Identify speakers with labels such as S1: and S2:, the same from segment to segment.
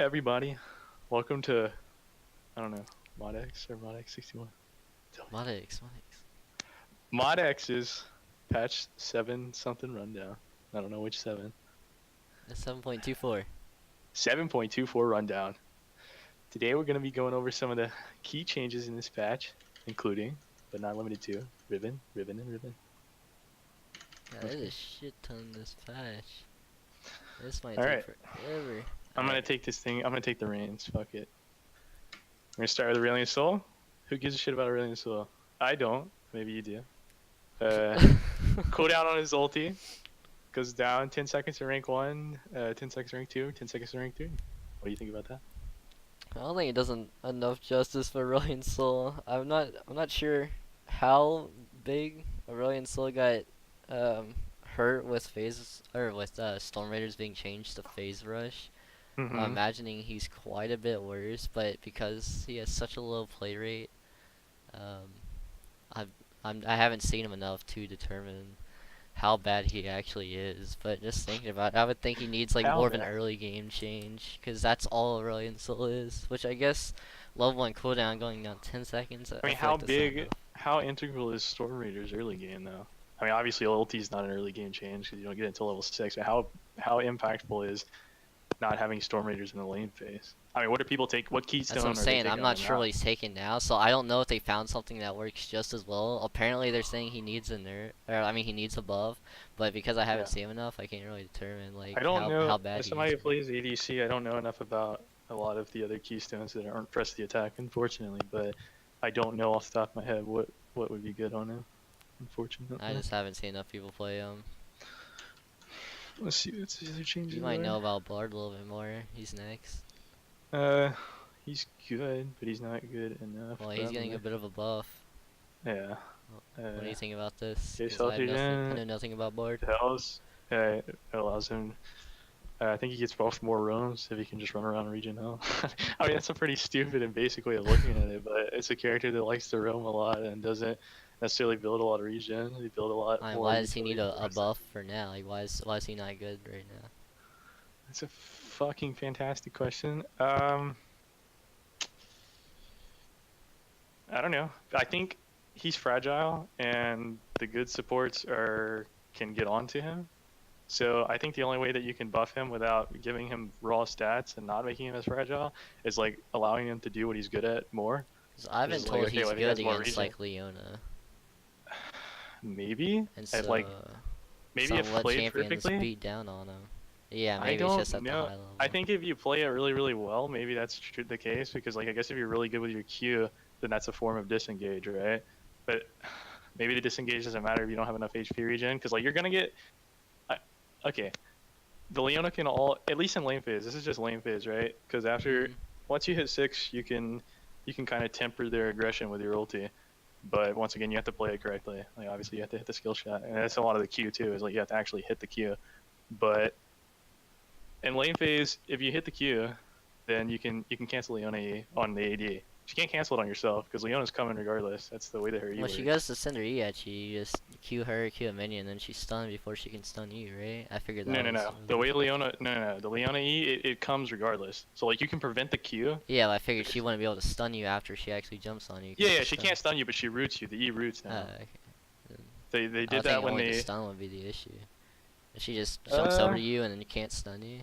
S1: everybody? Welcome to, I don't know, ModX or ModX 61.
S2: Modix, Modix.
S1: ModX's patch 7 something rundown. I don't know which 7.
S2: That's 7.24.
S1: 7.24 rundown. Today we're going to be going over some of the key changes in this patch, including, but not limited to, Riven, and Riven.
S2: Yeah, there's a shit ton in this patch. This might
S1: Alright.
S2: take forever.
S1: I'm going to take this thing, I'm going to take the reins, fuck it. We're going to start with Aurelion Sol. Who gives a shit about Aurelion Sol? I don't. Maybe you do. Cooldown on his ulti goes down 10 seconds to rank 1, 10 seconds to rank 2, 10 seconds to rank 3. What do you think about that?
S2: I don't think it does enough justice for Aurelion Sol. I'm not sure how big Aurelion Sol got hurt with Storm Raiders being changed to Phase Rush. I'm imagining he's quite a bit worse, but because he has such a low play rate, I haven't seen him enough to determine how bad he actually is. But just thinking about it, I would think he needs like more of an early game change, because that's all Aurelion Sol is. Which I guess level 1 cooldown going down 10 seconds.
S1: I mean, how integral is Storm Raiders early game though? I mean, obviously ulti is not an early game change because you don't get it until level 6. But how impactful is not having Storm Raiders in the lane phase? I mean, what do people take? What keystone?
S2: That's what I'm saying. I'm not sure what he's taking now, so I don't know if they found something that works just as well. Apparently, they're saying he needs a nerf, or I mean, he needs a buff. But because I haven't seen him enough, I can't really determine like how bad.
S1: As somebody who plays ADC, I don't know enough about a lot of the other keystones that aren't press the attack, unfortunately. But I don't know off the top of my head what would be good on him, unfortunately.
S2: I just haven't seen enough people play him.
S1: Let's see what's the other changes.
S2: You might know about Bard a little bit more. He's next.
S1: He's good, but he's not good enough.
S2: Well, he's getting a bit of a buff.
S1: Yeah.
S2: What do you think about this?
S1: I
S2: know nothing about Bard.
S1: It allows him. I think he gets buffed more roams if he can just run around region hell. I mean, that's a pretty stupid and basic way of looking at it, but it's a character that likes to roam a lot and doesn't necessarily build a lot of regen. They build a lot.
S2: Why does he need a buff for now? Like, why is he not good right now?
S1: That's a fucking fantastic question. I don't know. I think he's fragile, and the good supports can get onto him. So I think the only way that you can buff him without giving him raw stats and not making him as fragile is like allowing him to do what he's good at more.
S2: Cause I've been told he's good against like Leona.
S1: Maybe.
S2: And so
S1: maybe if played perfectly.
S2: Beat down on him. Yeah, maybe it's just at the high level.
S1: I think if you play it really, really well, maybe that's the case, because like I guess if you're really good with your Q, then that's a form of disengage, right? But maybe the disengage doesn't matter if you don't have enough HP regen, because like you're gonna get. Okay, the Leona can at least in lane phase. This is just lane phase, right? Because once you hit 6, you can kind of temper their aggression with your ulti. But once again, you have to play it correctly. Like obviously, you have to hit the skill shot, and that's a lot of the Q too. Is like you have to actually hit the Q. But in lane phase, if you hit the Q, then you can cancel Leona E on the AD. You can't cancel it on yourself because Leona's coming regardless. That's the way that her E works.
S2: She goes to send her E at you. You just Q her, Q a minion, and then she's stunned before she can stun you, right? I figured that.
S1: No. The way Leona, the Leona E, it comes regardless. So like you can prevent the Q.
S2: Yeah, but I figured she wouldn't be able to stun you after she actually jumps on you.
S1: Yeah, she can't stun you, but she roots you. The E roots now.
S2: Okay.
S1: They did that when
S2: the stun would be the issue. She just jumps over to you and then you can't stun you.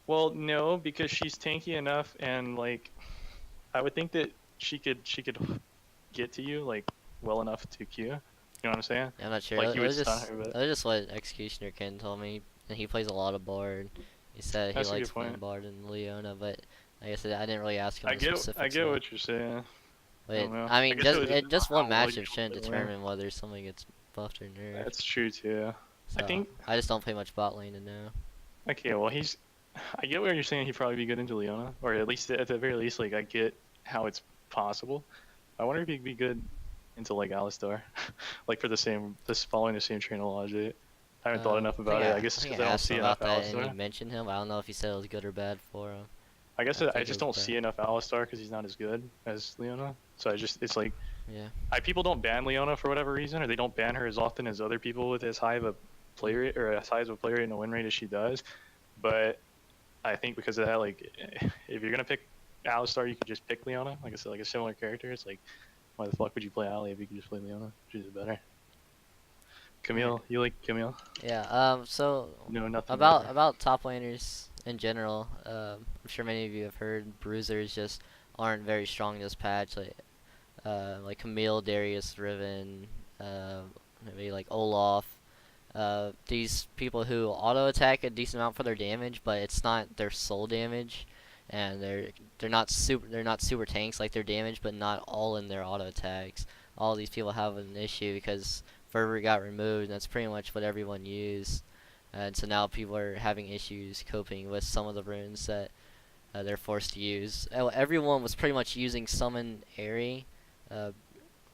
S1: Well, no, because she's tanky enough, and like, I would think that she could get to you like well enough to Q. You know what I'm saying?
S2: Yeah, I'm not sure.
S1: Like
S2: that was just what Executioner Ken told me, and he plays a lot of Bard. He said he likes playing Bard and Leona, but like I said, I didn't really ask him. I get
S1: what you're saying.
S2: But I mean, just one matchup shouldn't determine whether something gets buffed or nerfed.
S1: That's true too.
S2: So, I just don't play much bot lane to know.
S1: Okay, well I get what you're saying. He'd probably be good into Leona, or at least at the very least, like I get how it's possible. I wonder if he'd be good into like Alistar, like following the same train of logic. I haven't thought enough about it. I guess it's because I don't see enough Alistar.
S2: And he mentioned him. I don't know if he said it was good or bad for him.
S1: I guess I just don't see enough Alistar because he's not as good as Leona. So it's like, people don't ban Leona for whatever reason, or they don't ban her as often as other people with as high of a play rate or as high of a play rate and a win rate as she does. But I think because of that, like, if you're gonna pick Alistar, you could just pick Leona. Like I said, like a similar character. It's like, why the fuck would you play Ali if you could just play Leona? She's better. Camille, you like Camille?
S2: Yeah. So
S1: No, nothing about her.
S2: about top laners in general. I'm sure many of you have heard bruisers just aren't very strong this patch. Like Camille, Darius, Riven, uh, maybe like Olaf. These people who auto attack a decent amount for their damage, but it's not their sole damage, and they're not super tanks like their damage, but not all in their auto attacks. All these people have an issue because Fervor got removed, and that's pretty much what everyone used. And so now people are having issues coping with some of the runes that they're forced to use. Everyone was pretty much using Summon Aerie uh,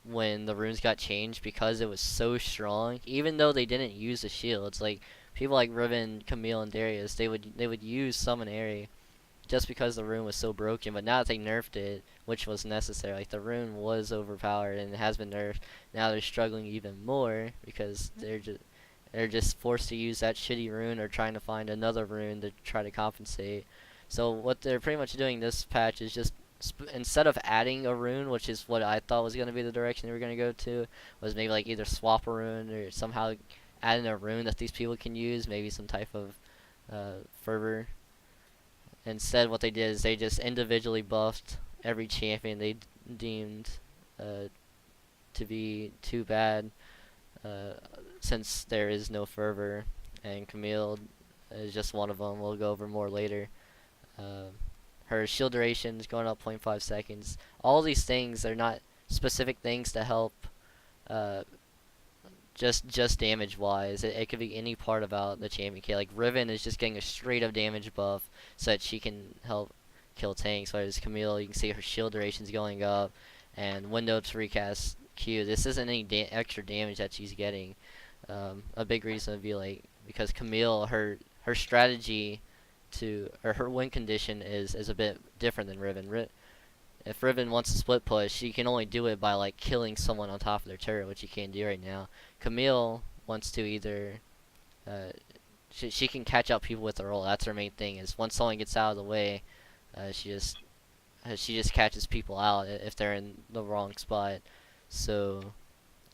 S2: when the runes got changed because it was so strong. Even though they didn't use the shields, like people like Riven, Camille, and Darius, they would use Summon Aerie just because the rune was so broken. But now that they nerfed it, which was necessary, like the rune was overpowered and it has been nerfed. Now they're struggling even more because they're just forced to use that shitty rune or trying to find another rune to try to compensate. So what they're pretty much doing this patch is just instead of adding a rune, which is what I thought was going to be the direction they were going to go to, was maybe like either swap a rune or somehow add in a rune that these people can use, maybe some type of fervor. Instead, what they did is they just individually buffed every champion they deemed to be too bad, uh, since there is no fervor, and Camille is just one of them. We'll go over more later. Uh, her shield duration is going up 0.5 seconds. All these things are not specific things to help uh, just damage wise. It could be any part about the champion K. Like Riven is just getting a straight up damage buff so that she can help kill tanks. Whereas Camille, you can see her shield duration is going up, and window to recast Q. This isn't any extra damage that she's getting. A big reason would be like because Camille, her strategy or her win condition is a bit different than Riven. If Riven wants to split push, she can only do it by like killing someone on top of their turret, which she can't do right now. Camille wants to either uh, she can catch up people with her ult. That's her main thing. Is once someone gets out of the way, she just catches people out if they're in the wrong spot. So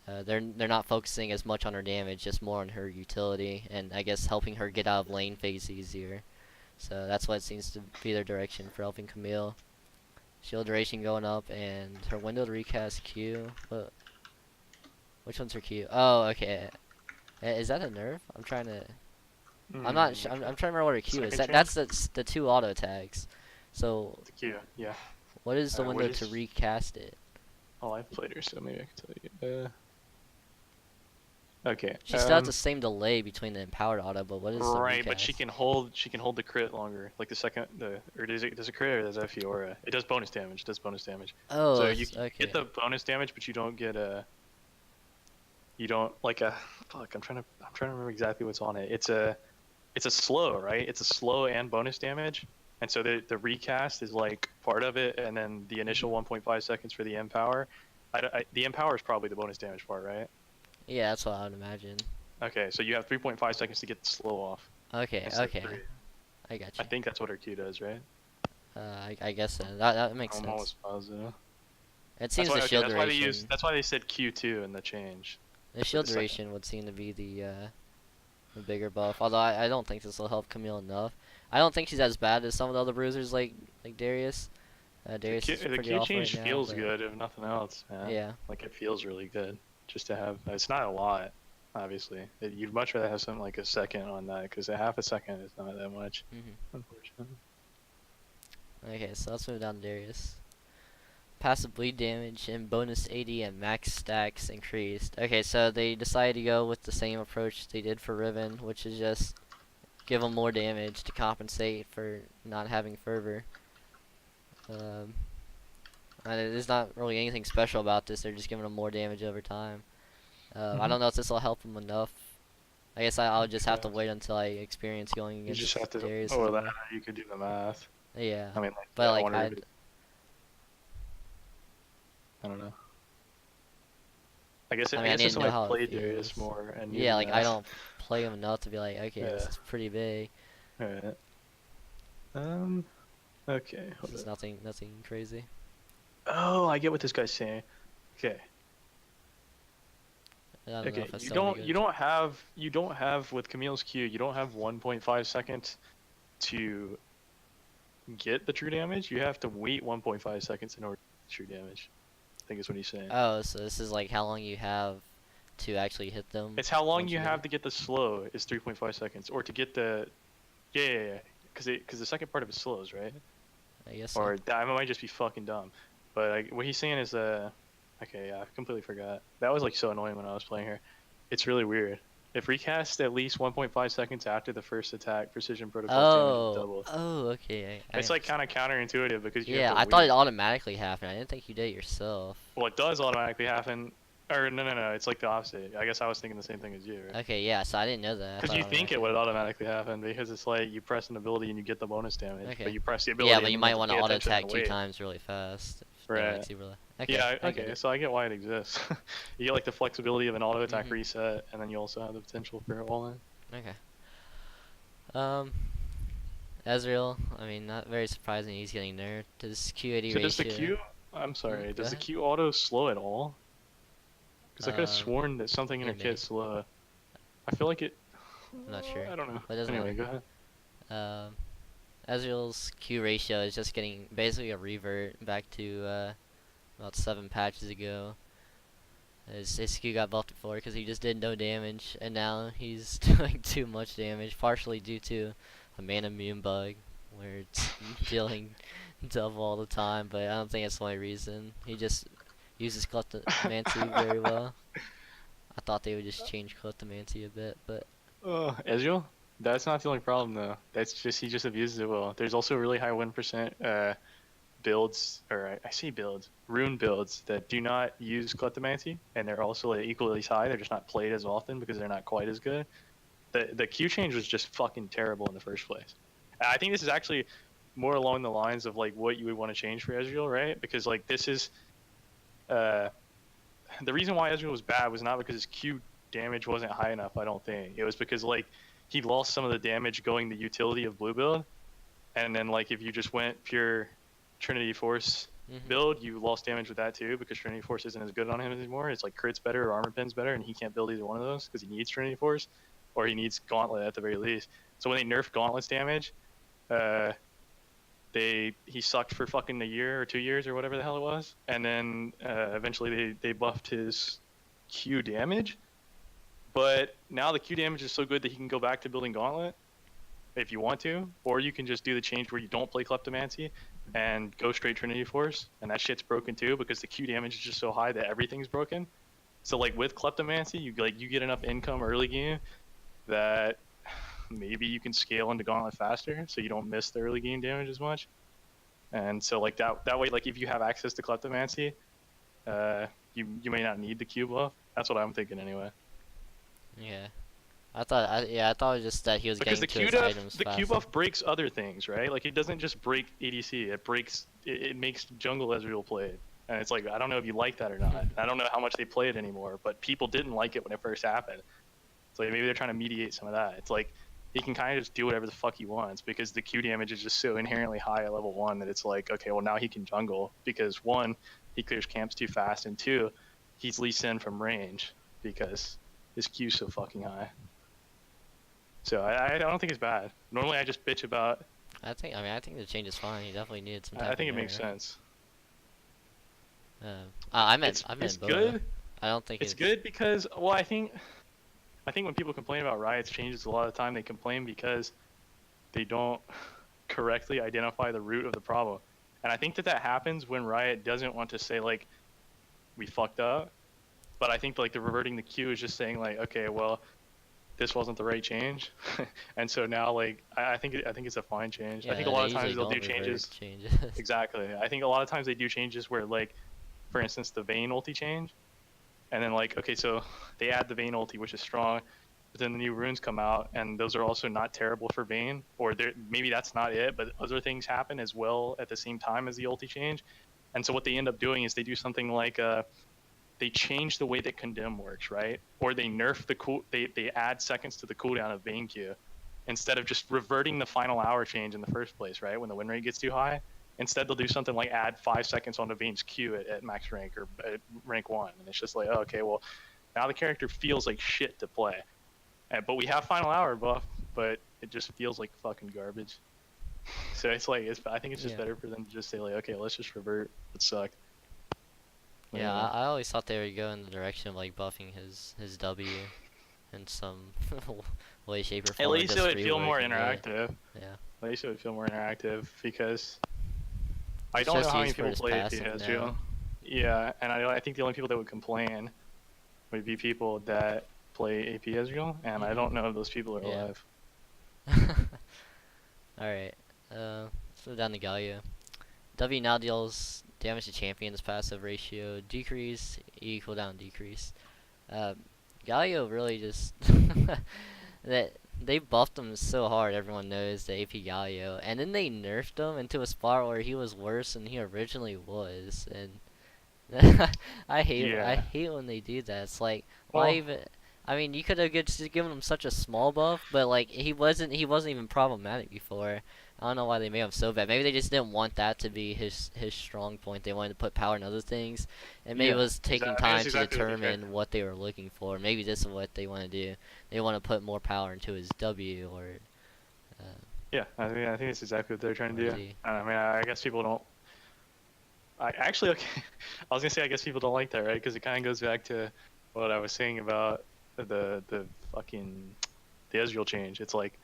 S2: they're not focusing as much on her damage, just more on her utility, and I guess helping her get out of lane phase easier. So that's what seems to be their direction for helping Camille. Shield duration going up, and her window to recast Q. Which one's her Q? Oh, okay. Is that a nerf? I'm trying to. I'm not. I'm trying to remember what her Q is. That's the two auto attacks. So.
S1: The Q, yeah.
S2: What is the window to recast it?
S1: Oh, I've played her, so maybe I can tell you. Okay.
S2: She still has the same delay between the empowered auto, but what is the
S1: right? But she can hold the crit longer. Like or does it crit or does that Fiora? It does bonus damage. It does bonus damage.
S2: Oh,
S1: so you
S2: okay.
S1: get the bonus damage, but you don't get fuck. I'm trying to remember exactly what's on it. It's a slow, right? It's a slow and bonus damage, and so the recast is like part of it, and then the initial 1.5 seconds for the empower. The empower is probably the bonus damage part, right?
S2: Yeah, that's what I would imagine.
S1: Okay, so you have 3.5 seconds to get the slow off.
S2: Okay, okay. I got you.
S1: I think that's what her Q does, right?
S2: I guess so. That makes sense.
S1: I'm almost positive.
S2: It seems the shield duration.
S1: That's why they said Q2 in the change.
S2: The shield duration would seem to be the bigger buff. Although I don't think this will help Camille enough. I don't think she's as bad as some of the other bruisers like Darius. Darius is pretty
S1: the Q
S2: off
S1: change
S2: right now,
S1: feels
S2: but
S1: good, if nothing else, man.
S2: Yeah.
S1: Like it feels really good just to have. It's not a lot, obviously. You'd much rather have something like a second on that because a half a second is not that much. Unfortunately.
S2: Okay, so let's move down to Darius. Passive bleed damage and bonus AD and max stacks increased. Okay, so they decided to go with the same approach they did for Riven, which is just give them more damage to compensate for not having fervor. And there's not really anything special about this. They're just giving them more damage over time. I don't know if this will help them enough. I guess I'll just have to wait until I experience going against
S1: You just have to.
S2: Darius.
S1: Oh, that you could do the math.
S2: Yeah.
S1: I mean,
S2: but
S1: I don't know. I guess
S2: I
S1: it's
S2: know how
S1: play
S2: it
S1: Darius
S2: feels.
S1: more and
S2: Yeah, like I don't play him enough to be like, okay,
S1: Yeah.
S2: this is pretty big.
S1: Alright. Okay.
S2: This
S1: Hold
S2: is
S1: up.
S2: nothing crazy.
S1: Oh, I get what this guy's saying. Okay.
S2: I don't know
S1: Okay.
S2: if I
S1: You
S2: still need
S1: don't.
S2: to
S1: You don't have. You don't have with Camille's Q. You don't have 1.5 seconds to get the true damage. You have to wait 1.5 seconds in order to get true damage. I think is what he's saying.
S2: Oh, so this is like how long you have to actually hit them
S1: It's how long
S2: once
S1: you
S2: you get
S1: have
S2: it?
S1: to get the slow is 3.5 seconds, or to get the yeah, because the second part of it slows, right?
S2: I guess so.
S1: Or that I might just be fucking dumb, but like, what he's saying is okay, yeah, I completely forgot. That was like so annoying when I was playing her. It's really weird. If recast at least 1.5 seconds after the first attack, precision protocol's damage is
S2: Oh,
S1: doubled.
S2: oh, okay. I
S1: It's like
S2: understand.
S1: kind of counterintuitive because you have
S2: Yeah,
S1: to
S2: I thought it
S1: wait.
S2: automatically happened. I didn't think you did it yourself.
S1: Well, it does automatically happen, or no, it's like the opposite. I guess I was thinking the same thing as you, right?
S2: Okay, yeah, so I didn't know that. I
S1: Because
S2: thought
S1: you
S2: it
S1: think it
S2: automatically
S1: would
S2: happened.
S1: automatically happen because it's like you press an ability and you get the bonus damage, but
S2: Okay.
S1: you press the
S2: Yeah,
S1: ability
S2: but
S1: and
S2: you
S1: then you
S2: might
S1: have to
S2: want to
S1: pay
S2: auto
S1: attention
S2: attack
S1: and
S2: two
S1: wait.
S2: times really fast. If they're like
S1: Right.
S2: super low. Okay,
S1: Yeah,
S2: I get
S1: okay,
S2: it.
S1: so I get why it exists. You get like the flexibility of an auto attack
S2: Mhm.
S1: reset, and then you also have the potential for all in.
S2: Okay. Um, Ezreal. I mean, not very surprising he's getting nerfed. His Q80
S1: So does the
S2: ratio.
S1: Q, I'm sorry,
S2: Go
S1: does the
S2: ahead.
S1: Q auto slow at all? Because I could have
S2: Um,
S1: sworn that something in her
S2: it may.
S1: kit slow. I feel like it,
S2: I'm not sure,
S1: I don't know.
S2: but it doesn't
S1: Anyway,
S2: matter.
S1: go ahead.
S2: Um, Ezreal's Q ratio is just getting basically a revert back to about 7 patches ago. His Q got buffed before because he just did no damage, and now he's doing too much damage, partially due to a mana immune bug, where it's dealing double all the time, but I don't think that's the only reason. He just uses Kleptomancy very well. I thought they would just change Kleptomancy a bit, but
S1: Ezreal? That's not the only problem though. That's just he just abuses it well. There's also a really high win percent builds, or I say builds, rune builds that do not use Kleptomancy, and they're also like equally as high. They're just not played as often because they're not quite as good. The Q change was just fucking terrible in the first place. I think this is actually more along the lines of like what you would want to change for Ezreal, right? Because like this is uh the reason why Ezreal was bad was not because his Q damage wasn't high enough. I don't think it was because like he lost some of the damage going the utility of blue build, and then like if you just went pure Trinity Force
S2: mhm.
S1: build, you lost damage with that too because Trinity Force isn't as good on him anymore. It's like crits better or armor pins better, and he can't build either one of those because he needs Trinity Force or he needs Gauntlet at the very least. So when they nerfed Gauntlet's damage, uh, he sucked for fucking a year or 2 years or whatever the hell it was, and then eventually they buffed his Q damage. But now the Q damage is so good that he can go back to building Gauntlet if you want to, or you can just do the change where you don't play Kleptomancy and go straight Trinity Force, and that shit's broken too because the Q damage is just so high that everything's broken. So like with Kleptomancy, you get enough income early game that maybe you can scale into Gauntlet faster, so you don't miss the early game damage as much. And so like that way, like if you have access to Kleptomancy, you may not need the Q buff. That's what I'm thinking anyway.
S2: Yeah. I thought it was just that he was
S1: Because
S2: getting to his items
S1: the Q
S2: faster.
S1: buff breaks other things, right? Like it doesn't just break ADC; it makes jungle Ezreal play it. And it's like I don't know if you like that or not. I don't know how much they play it anymore, but people didn't like it when it first happened. So maybe they're trying to mediate some of that. It's like he can kind of just do whatever the fuck he wants because the Q damage is just so inherently high at level 1 that it's like, okay, well now he can jungle because 1, he clears camps too fast, and 2, he's Lee Sin from range because his Q's so fucking high. So I don't think it's bad. Normally I just bitch about.
S2: I think the change is fine. He definitely needed some
S1: I
S2: type of
S1: think it makes
S2: nerf.
S1: sense.
S2: I
S1: It's
S2: meant Boa.
S1: good.
S2: I don't think
S1: It's
S2: it's.
S1: good because well I think when people complain about Riot's changes a lot of the time they complain because they don't correctly identify the root of the problem. And I think that happens when Riot doesn't want to say like we fucked up, but I think like the reverting the queue is just saying like okay, well this wasn't the right change, and so now like I think it's a fine change. I think a
S2: Yeah,
S1: lot
S2: they
S1: of times
S2: usually
S1: they'll do
S2: don't revert
S1: changes.
S2: changes.
S1: Exactly. I think a lot of times they do changes where like, for instance, the Vayne ulti change, and then like okay, so they add the Vayne ulti which is strong, but then the new runes come out and those are also not terrible for Vayne, or maybe that's not it, but other things happen as well at the same time as the ulti change, and so what they end up doing is they do something like they change the way that condemn works, right? Or they nerf they add seconds to the cooldown of Vayne Q instead of just reverting the final hour change in the first place, right? When the win rate gets too high, instead they'll do something like add 5 seconds onto Vayne's Q at max rank or at rank 1, and it's just like, oh, okay, well, now the character feels like shit to play. But we have final hour buff, but it just feels like fucking garbage. So it's like, I think it's just better for them to just say like, okay, let's just revert. It sucked.
S2: Yeah, I always thought they would go in the direction of like buffing his W in some way, shape, or form.
S1: At least it would feel more interactive.
S2: Yeah.
S1: At least it would feel more interactive because I don't know how many people play AP Ezreal. Yeah, and I think the only people that would complain would be people that play AP Ezreal, and I don't know if those people are alive.
S2: Alright, let's move down to Galio. W now deals damage to champions, passive ratio decrease, E cooldown decrease. Galio really just that they buffed him so hard, everyone knows the AP Galio, and then they nerfed him into a spot where he was worse than he originally was, and I hate when they do that. It's like, why even? I mean, you could have just given him such a small buff, but like he wasn't even problematic before. I don't know why they made him so bad. Maybe they just didn't want that to be his strong point. They wanted to put power in other things, and maybe it was taking time to determine what they were looking for. Maybe this is what they want to do. They want to put more power into his W or.
S1: Yeah, I think it's exactly what they're trying to do. I mean, I guess people don't. Actually, okay, I was gonna say I guess people don't like that, right? Because it kind of goes back to what I was saying about the fucking the Ezreal change. It's like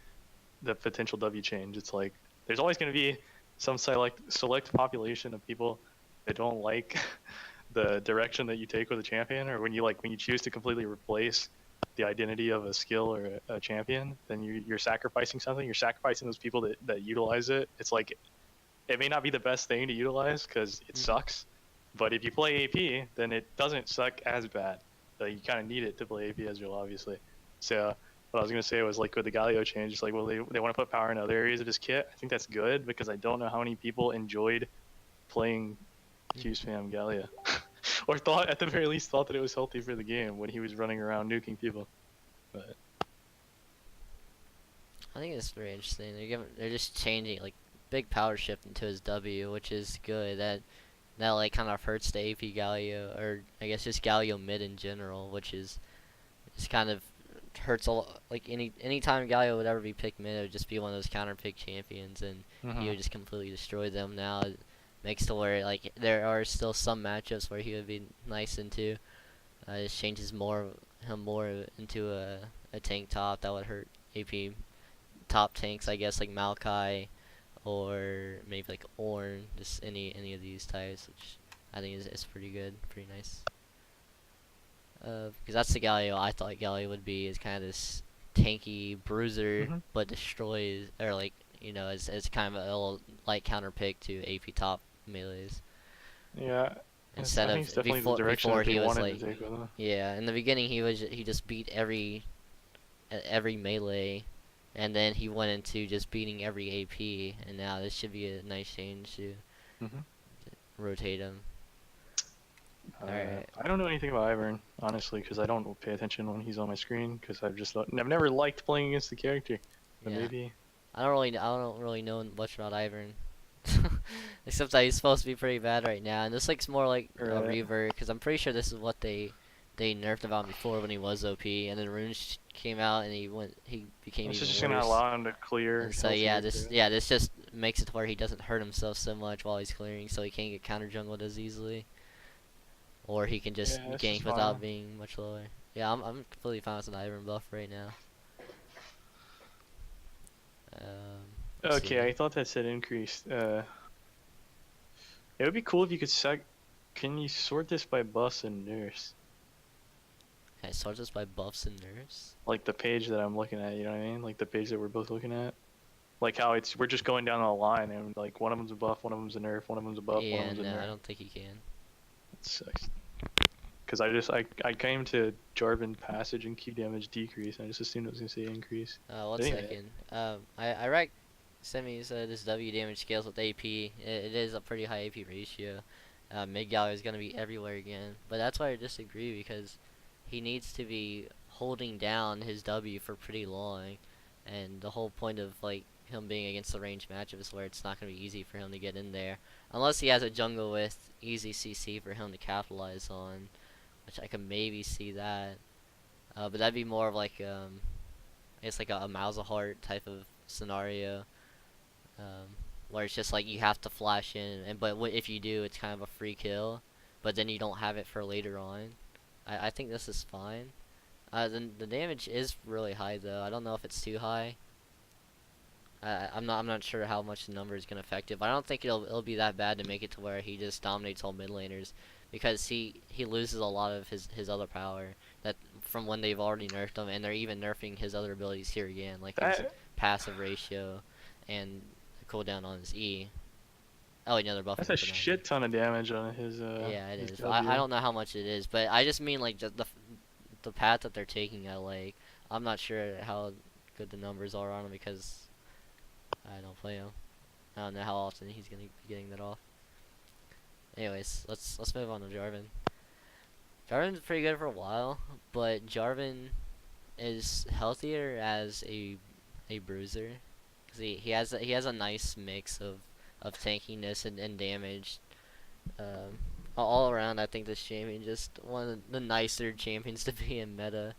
S1: the potential W change. It's like there's always going to be some select population of people that don't like the direction that you take with a champion, or when you choose to completely replace the identity of a skill or a champion, then you're sacrificing something. You're sacrificing those people that utilize it. It's like it may not be the best thing to utilize because it sucks, but if you play AP, then it doesn't suck as bad. You kind of need it to play AP Ezreal, obviously. So what I was going to say was like with the Galio change, it's like, well, they want to put power in other areas of his kit. I think that's good because I don't know how many people enjoyed playing Q spam Galio. Or at the very least thought that it was healthy for the game when he was running around nuking people. But
S2: I think it's very interesting. They're just changing, like, big power shift into his W, which is good. That like kind of hurts the AP Galio, or I guess just Galio mid in general, which is just kind of hurts a lot. Like any time Galio would ever be picked mid, it would just be one of those counter pick champions, and he would just completely destroy them. Now it makes to where like there are still some matchups where he would be nice into. It just changes him more into a tank top that would hurt AP top tanks, I guess, like Maokai or maybe like Ornn, just any of these types, which I think is pretty good, pretty nice. Because that's the Galio I thought Galio would be, is kind of this tanky bruiser, but destroys, or like, you know, as kind of a little light counter pick to AP top melees.
S1: Yeah.
S2: Instead of before he was like, yeah, in the beginning he just beat every melee, and then he went into just beating every AP, and now this should be a nice change to rotate him. Alright.
S1: I don't know anything about Ivern, honestly, because I don't pay attention when he's on my screen, because I've never liked playing against the character. But maybe
S2: I don't really know much about Ivern. Except that he's supposed to be pretty bad right now, and this looks more like a revert, because I'm pretty sure this is what they nerfed about before when he was OP, and then Runes came out and he became even worse. It's just gonna
S1: allow him to clear.
S2: And so this just makes it to where he doesn't hurt himself so much while he's clearing, so he can't get counter jungled as easily, or he can just gank without being much lower. Yeah, I'm completely fine with an Ivern buff right now.
S1: Okay, I thought that said increased. It would be cool if you could can you sort this by buffs and nerfs?
S2: Can I sort this by buffs and nerfs?
S1: Like the page that I'm looking at, you know what I mean? Like the page that we're both looking at. Like how we're just going down the line and like one of them's a buff, one of them's a nerf, one of them's a buff, one of them's a nerf.
S2: I don't think he can.
S1: That sucks. Because I came to Jarvan passage and Q damage decrease, and I just assumed it was gonna say increase.
S2: 1 second. I rank Semi's this W damage scales with AP. It is a pretty high AP ratio. Mid Galio is gonna be everywhere again, but that's why I disagree, because he needs to be holding down his W for pretty long, and the whole point of like him being against the range matchup is where it's not going to be easy for him to get in there, unless he has a jungle with easy CC for him to capitalize on, which I could maybe see that. But that'd be more of like it's like a Malzahar type of scenario, um, where it's just like you have to flash in, and but if you do, it's kind of a free kill, but then you don't have it for later on. I think this is fine. The damage is really high though. I don't know if it's too high. I'm not sure how much the number is gonna affect it, but I don't think it'll be that bad to make it to where he just dominates all mid laners, because he loses a lot of his other power that from when they've already nerfed him, and they're even nerfing his other abilities here again, like his
S1: That
S2: passive ratio and the cooldown on his E. Oh, another buff.
S1: that's a shit ton of damage on his
S2: Yeah, it
S1: his
S2: is.
S1: W.
S2: I don't know how much it is, but I just mean like the path that they're taking. I'm not sure how good the numbers are on him because I don't play him. I don't know how often he's gonna be getting that off. Anyways, let's move on to Jarvan. Jarvan's pretty good for a while, but Jarvan is healthier as a bruiser, cause he has a nice mix of tankiness and damage. All around, I think this champion just one of the nicer champions to be in meta.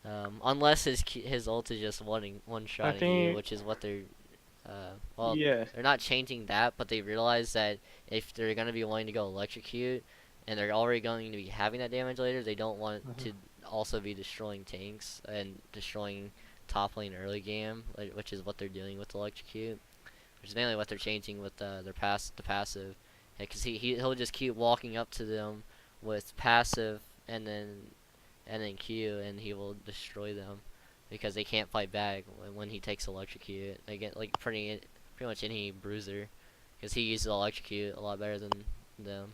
S2: Unless his ult is just one shot at you, which is what they're well,
S1: Yeah.
S2: they're not changing that, but they realize that if they're gonna be wanting to go electrocute, and they're already going to be having that damage later, they don't want to also be destroying tanks and destroying top lane early game, which is what they're doing with electrocute, which is mainly what they're changing with the passive, because he'll just keep walking up to them with passive and then Q, and he will destroy them because they can't fight back when he takes electrocute. They get like pretty much any bruiser, because he uses electrocute a lot better than them,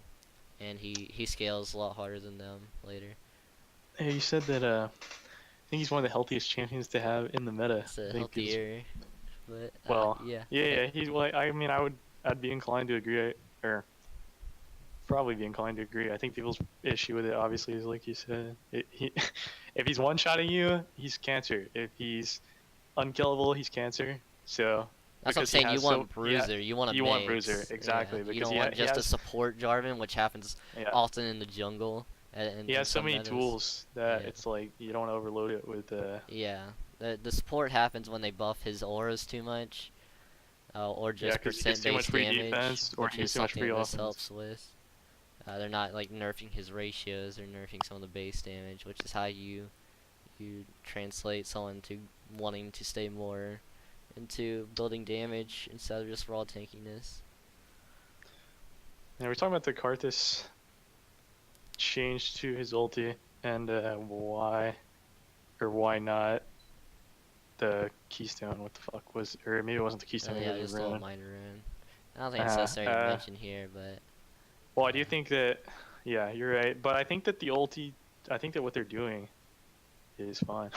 S2: and he scales a lot harder than them later.
S1: Hey, you said that I think he's one of the healthiest champions to have in the meta.
S2: It's a healthier, but
S1: Well,
S2: yeah.
S1: yeah, he's like, I mean, I'd be inclined to agree, or probably be inclined to agree. I think people's issue with it obviously is like you said, if he's one shot at you, he's cancer. If he's unkillable, he's cancer. So
S2: That's what I'm saying. You want bruiser. You want a
S1: you
S2: mix.
S1: want bruiser, exactly.
S2: Yeah.
S1: Because
S2: you don't want just a support Jarvan, which happens often in the jungle.
S1: He has so many tools that
S2: Yeah.
S1: it's like you don't want to overload it with.
S2: Yeah, the support happens when they buff his auras too much, or just percent based damage,
S1: defense, or
S2: which is
S1: too much
S2: something
S1: free
S2: this
S1: offense.
S2: helps with. They're not like nerfing his ratios; they're nerfing some of the base damage, which is how you translate someone to wanting to stay more into building damage instead of just raw tankiness.
S1: Yeah, we're talking about the Karthus change to his ulti and why or why not the Keystone. What the fuck was, or maybe it wasn't the Keystone.
S2: Yeah,
S1: it was
S2: just
S1: a
S2: a little
S1: rune.
S2: minor rune. I don't think it's necessary to mention here, but.
S1: Well, I do think that, yeah, you're right. But I think that the ulti, I think that what they're doing is fine.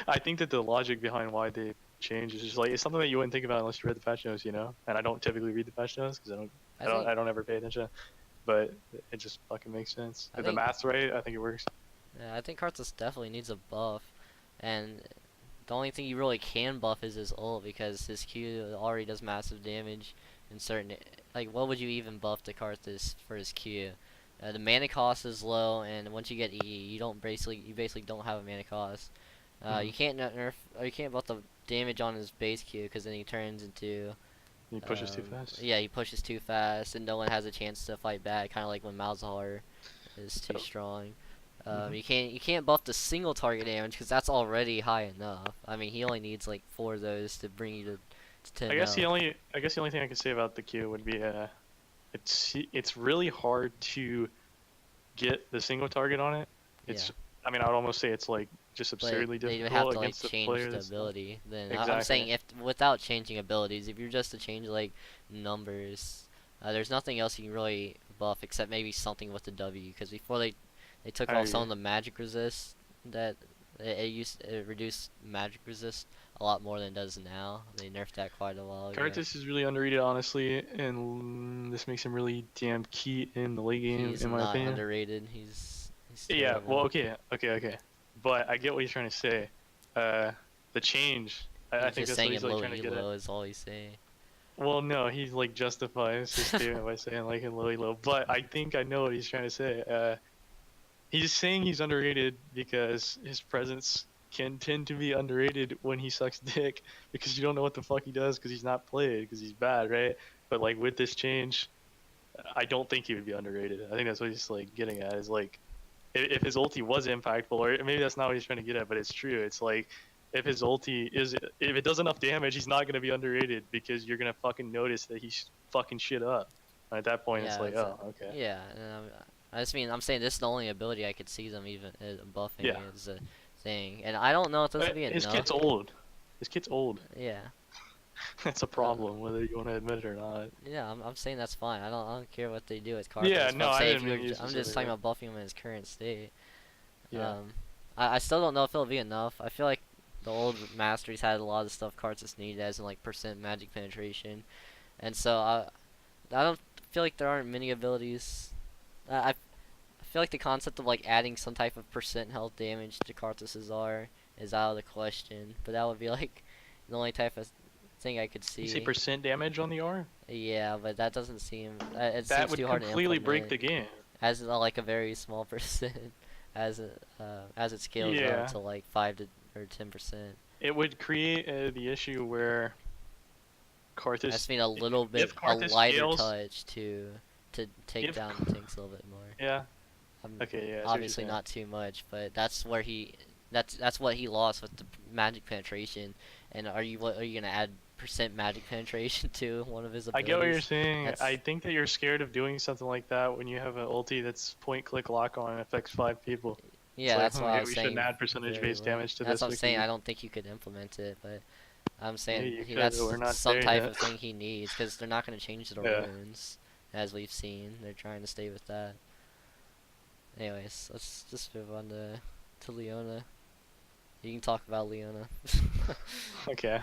S1: I think that the logic behind why they change is just like, it's something that you wouldn't think about unless you read the patch notes, you know? And I don't typically read the patch notes because I don't ever pay attention. But it just fucking makes sense. If the math's right, I think it works.
S2: Yeah, I think Karthus definitely needs a buff. And the only thing you really can buff is his ult, because his Q already does massive damage in certain. Like, what would you even buff to Karthus for his Q? The mana cost is low, and once you get E, you basically don't have a mana cost. You can't nerf, or you can't buff the damage on his base Q, because then he turns into.
S1: He pushes too fast.
S2: Yeah, he pushes too fast, and no one has a chance to fight back. Kind of like when Malzahar is too strong. You can't buff the single target damage, because that's already high enough. I mean, he only needs like 4 of those to bring you to 10.
S1: I guess the only thing I can say about the Q would be it's really hard to get the single target on it. I mean, I would almost say it's like just absurdly difficult
S2: have to
S1: against
S2: like
S1: the
S2: change
S1: players.
S2: the ability. Then
S1: Exactly.
S2: I'm saying if without changing abilities, if you're just to change like numbers, there's nothing else you can really buff except maybe something with the W. Because before they took off some of the magic resist, that it reduced magic resist a lot more than it does now. They nerfed that quite a while ago.
S1: Karthus is really underrated, honestly, and this makes him really damn key in the late game,
S2: He's
S1: in my
S2: not
S1: opinion.
S2: underrated. He's
S1: Yeah,
S2: terrible.
S1: well, okay. But I get what you're trying to say. The change, I
S2: He's
S1: think
S2: just
S1: that's what
S2: saying
S1: he's
S2: in
S1: like
S2: low
S1: trying to get at.
S2: elo is all he's saying.
S1: Well, no, he's like justifies his statement by saying like in low, but I think I know what he's trying to say. He's saying he's underrated because his presence can tend to be underrated when he sucks dick because you don't know what the fuck he does because he's not played because he's bad, right? But like with this change, I don't think he would be underrated. I think that's what he's like getting at is like if his ulti was impactful, or maybe that's not what he's trying to get at, but it's true. It's like if his ulti is if it does enough damage, he's not gonna be underrated because you're gonna fucking notice that he's fucking shit up. And at that point, it's
S2: Yeah,
S1: like, oh, okay,
S2: yeah. I just mean I'm saying this is the only ability I could see them even buffing
S1: yeah.
S2: is a thing, and I don't know if this will be
S1: His
S2: enough.
S1: kid's old. His kid's old.
S2: Yeah.
S1: That's a problem, whether you want to admit it or not.
S2: Yeah, I'm saying that's fine. I don't care what they do with
S1: Yeah,
S2: Karthus. But
S1: no,
S2: I'm
S1: I
S2: saying
S1: didn't mean to use
S2: I'm just talking
S1: specifically.
S2: about buffing him in his current state.
S1: Yeah.
S2: I still don't know if it'll be enough. I feel like the old masters had a lot of stuff Karthus needed, as in like percent magic penetration, and so I don't feel like there aren't many abilities. I feel like the concept of like adding some type of percent health damage to Karthus's R is out of the question. But that would be like the only type of thing I could see.
S1: You say percent damage on the R?
S2: Yeah, but that doesn't seem. It
S1: That
S2: seems
S1: would
S2: too hard to
S1: completely
S2: implement.
S1: break the game.
S2: As like a very small percent, as it scales
S1: Yeah.
S2: up to like 5 or 10%.
S1: It would create the issue where Karthus.
S2: That's mean a little bit
S1: if
S2: a
S1: Karthus
S2: lighter
S1: scales,
S2: touch to take
S1: if
S2: down the tanks a little bit more.
S1: yeah.
S2: Um,
S1: Okay, yeah. I see what you're
S2: Obviously
S1: saying.
S2: not too much, but that's where that's what he lost with the magic penetration. And are you gonna add percent magic penetration to one of his
S1: I
S2: abilities?
S1: get what you're saying.
S2: That's-
S1: I think that you're scared of doing something like that when you have an ulti that's point click lock on and affects 5 people.
S2: Yeah,
S1: like,
S2: that's what I was
S1: we
S2: saying.
S1: shouldn't add percentage
S2: very
S1: based
S2: well.
S1: damage to
S2: That's
S1: this.
S2: what I'm saying.
S1: because
S2: I don't think you could implement it, but I'm
S1: you
S2: saying
S1: could,
S2: that's
S1: but we're not
S2: some
S1: there
S2: type
S1: yet.
S2: of thing he needs because they're not going to change the
S1: Yeah.
S2: runes, as we've seen. They're trying to stay with that. Anyways, let's just move on to Leona. You can talk about Leona.
S1: Okay.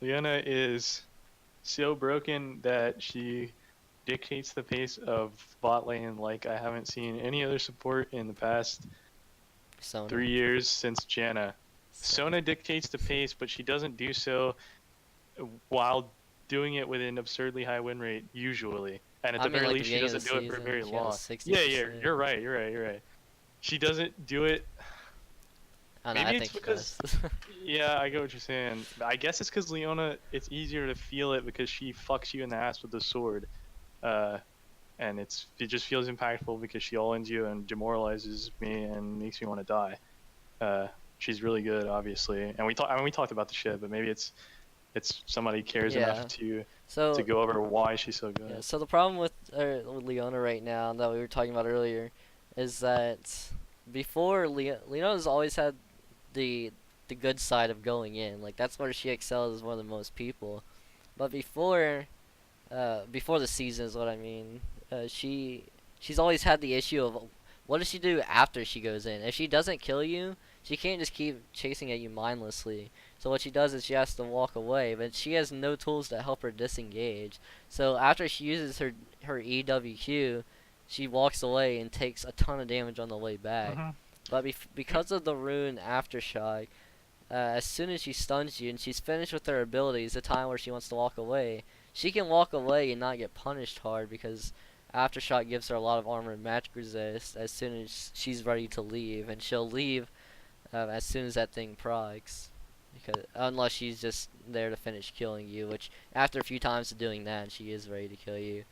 S1: Leona is so broken that she dictates the pace of bot lane like I haven't seen any other support in the past
S2: Sona.
S1: 3 years since Janna. Sona dictates the pace, but she doesn't do so while doing it with an absurdly high win rate usually. And at
S2: I
S1: the
S2: mean,
S1: very
S2: like,
S1: least,
S2: the
S1: she
S2: beginning of
S1: doesn't
S2: the
S1: do it for
S2: season,
S1: very
S2: she had
S1: long.
S2: 60%.
S1: Yeah, you're right. She doesn't do it.
S2: I don't know,
S1: Maybe
S2: I
S1: it's
S2: think
S1: because
S2: she does.
S1: yeah, I get what you're saying. I guess it's because Leona, it's easier to feel it because she fucks you in the ass with the sword, and it just feels impactful because she all ends you and demoralizes me and makes me want to die. She's really good, obviously, and we talked about the shit, but maybe it's somebody cares
S2: Yeah.
S1: enough to
S2: So
S1: go over why she's so good.
S2: yeah, so the problem with Leona right now that we were talking about earlier is that before Leona's always had the good side of going in. Like that's where she excels more than most people. But before the season is what I mean. She's always had the issue of what does she do after she goes in? If she doesn't kill you, she can't just keep chasing at you mindlessly. So what she does is she has to walk away, but she has no tools to help her disengage. So after she uses her EWQ, she walks away and takes a ton of damage on the way back.
S1: Mhm.
S2: But because of the rune Aftershock, as soon as she stuns you and she's finished with her abilities, the time where she wants to walk away, she can walk away and not get punished hard because Aftershock gives her a lot of armor and magic resist as soon as she's ready to leave, and she'll leave as soon as that thing procs. Because unless she's just there to finish killing you, which after a few times of doing that, she is ready to kill you.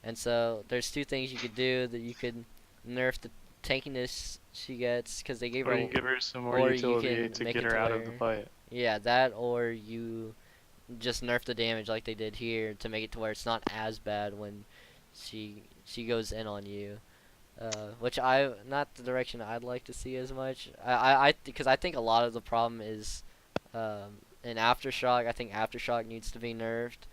S2: And so there's two things you could do. That you could nerf the tankiness she gets because they gave
S1: Or
S2: her.
S1: you give her some more
S2: or you
S1: utility
S2: can
S1: to
S2: make
S1: get
S2: it
S1: her
S2: to
S1: out of the
S2: where-
S1: fight.
S2: Yeah, that or you just nerf the damage like they did here to make it to where it's not as bad when she goes in on you. Which not the direction I'd like to see as much. Because I think a lot of the problem is in Aftershock. I think Aftershock needs to be nerfed,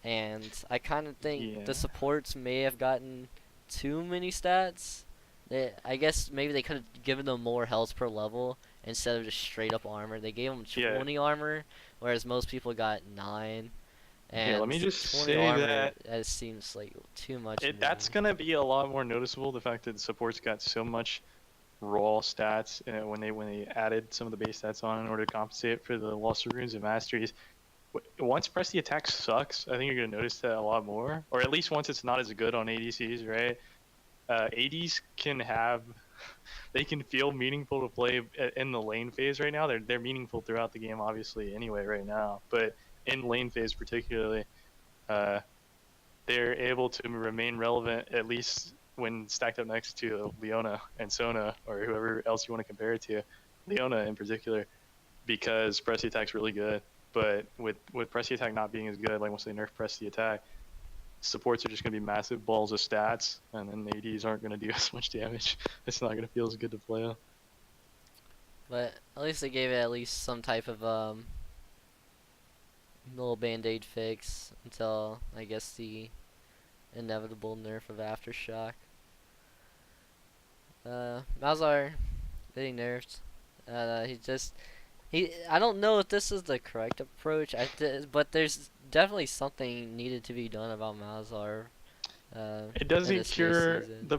S2: and I kind of think
S1: Yeah.
S2: the supports may have gotten too many stats. I guess maybe they could have given them more health per level instead of just straight up armor. They gave them
S1: Yeah.
S2: 20 armor, whereas most people got 9. And
S1: Yeah, let me just
S2: 20
S1: say
S2: armor,
S1: that
S2: seems like too much.
S1: that's gonna be a lot more noticeable. The fact that the supports got so much raw stats when they added some of the base stats on in order to compensate for the loss of runes and masteries. Once press the attack sucks, I think you're gonna notice that a lot more, or at least once it's not as good on ADCs, right? ADs can have, they can feel meaningful to play in the lane phase right now. They're meaningful throughout the game, obviously, anyway, right now. But in lane phase particularly, uh, they're able to remain relevant at least when stacked up next to Leona and Sona or whoever else you want to compare it to. Leona in particular, because press the attack's really good. But with press the attack not being as good, like once they nerf press the attack, supports are just going to be massive balls of stats, and then ADs aren't going to do as much damage. It's not going to feel as good to play on.
S2: But at least they gave it at least some type of little band-aid fix until I guess the inevitable nerf of Aftershock. Malzahar getting nerfed. I don't know if this is the correct approach. But there's definitely something needed to be done about Malzahar.
S1: It
S2: In
S1: doesn't
S2: this new
S1: cure
S2: season.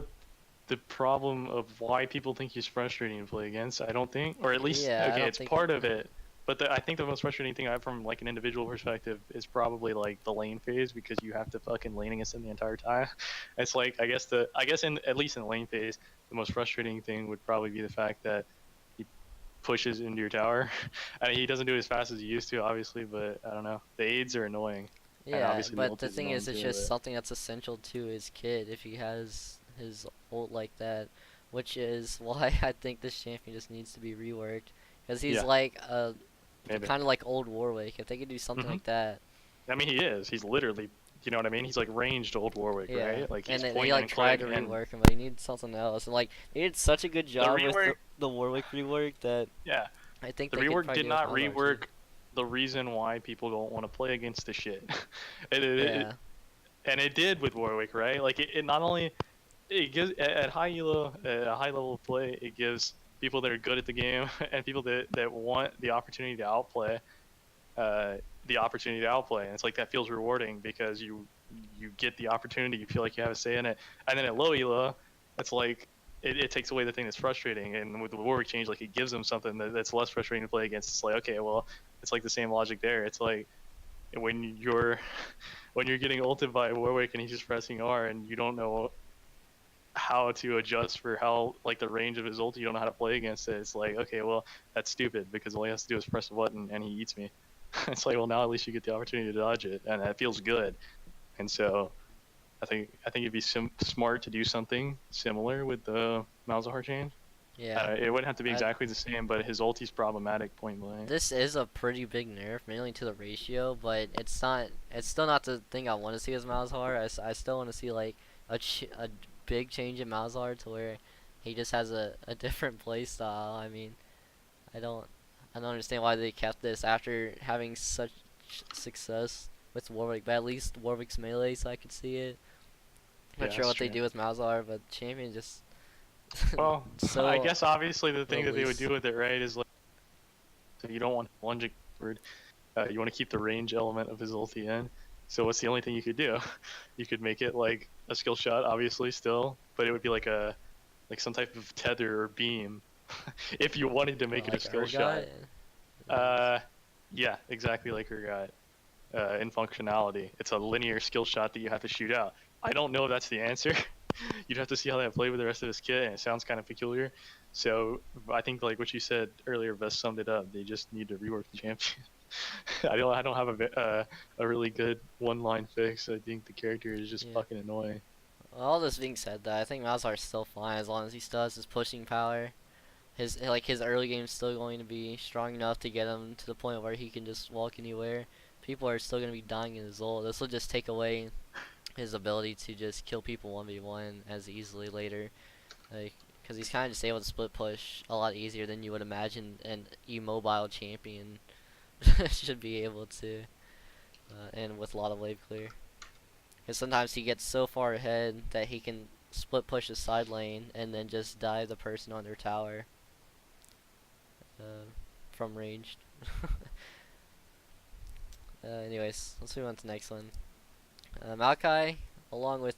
S1: the problem of why people think he's frustrating to play against. I don't think, or at least
S2: Yeah, I
S1: okay,
S2: don't
S1: it's
S2: think.
S1: part of it. But I think the most frustrating thing I have from like an individual perspective is probably like the lane phase because you have to fucking lane against him the entire time. It's like I guess in at least in the lane phase, the most frustrating thing would probably be the fact that he pushes into your tower. I mean, he doesn't do it as fast as he used to, obviously, but I don't know. The aids are annoying, and
S2: Yeah,
S1: obviously the
S2: but the
S1: ulti is
S2: thing
S1: annoying
S2: is, it's
S1: too.
S2: just
S1: But
S2: something that's essential to his kit if he has his ult like that, which is why I think this champion just needs to be reworked, because he's
S1: yeah,
S2: like
S1: maybe.
S2: kind of like old Warwick. If they could do something
S1: hmm
S2: like that,
S1: I mean, he is. He's literally, you know what I mean? He's like ranged old Warwick,
S2: yeah.
S1: right? Like he's
S2: And
S1: point
S2: they like
S1: and
S2: tried
S1: click,
S2: to
S1: and
S2: rework him, but he needs something else. And like they did such a good
S1: the
S2: job with
S1: rework,
S2: the Warwick rework that
S1: yeah,
S2: I think
S1: the
S2: they could
S1: rework
S2: probably
S1: did
S2: do with
S1: not
S2: Malzahar too.
S1: rework the reason why people don't want to play against the shit.
S2: Yeah,
S1: And it did with Warwick, right? Like it not only it gives at high elo, at a high level of play, it gives people that are good at the game and people that want the opportunity to outplay uh, the opportunity to outplay, and it's like that feels rewarding because you get the opportunity, you feel like you have a say in it, and then at low elo, it's like it takes away the thing that's frustrating, and with the Warwick change, like it gives them something that's less frustrating to play against. It's like okay, well, it's like the same logic there. It's like when you're when you're getting ulted by Warwick and he's just pressing R and you don't know how to adjust for how like the range of his ult, you don't know how to play against it. It's like okay, well that's stupid because all he has to do is press a button and he eats me. It's like well now at least you get the opportunity to dodge it and that feels good. And so I think it'd be smart to do something similar with the Malzahar change.
S2: yeah.
S1: It wouldn't have to be
S2: I,
S1: exactly the same, but his ulti's problematic point blank.
S2: this is a pretty big nerf, mainly to the ratio, but it's not. It's still not the thing I want to see as Malzahar. I still want to see like a big change in Malzahar to where he just has a different play style. I mean, I don't I don't understand why they kept this after having such success with Warwick. But at least Warwick's melee, so I could see it.
S1: Yeah,
S2: Not sure
S1: that's
S2: what they
S1: true.
S2: do with Malzahar, but champion just
S1: Well, I
S2: so
S1: guess obviously the thing that they would
S2: release.
S1: do with it, right, is like so you don't want lunging forward. You want to keep the range element of his ulti in. So what's the only thing you could do? You could make it like a skill shot, obviously still, but it would be like a like some type of tether or beam, if you wanted to make it a
S2: Like
S1: skill shot.
S2: Urgot.
S1: Uh, yeah, exactly like her guy. In functionality, it's a linear skill shot that you have to shoot out. I don't know if that's the answer. You'd have to see how that played with the rest of his kit, and it sounds kind of peculiar. So I think like what you said earlier best summed it up. They just need to rework the champion. I don't have a really good one line fix. I think the character is just
S2: Yeah.
S1: fucking annoying.
S2: All this being said, though, I think Malzahar's still fine as long as he still has his pushing power. His early game is still going to be strong enough to get him to the point where he can just walk anywhere. People are still going to be dying in his ult. This will just take away his ability to just kill people 1v1 as easily later. Like, because he's kind of just able to split push a lot easier than you would imagine an immobile champion should be able to, and with a lot of wave clear. Because sometimes he gets so far ahead that he can split push the side lane and then just dive the person on their tower uh, from ranged. Anyways, let's move on to the next one. Maokai, along with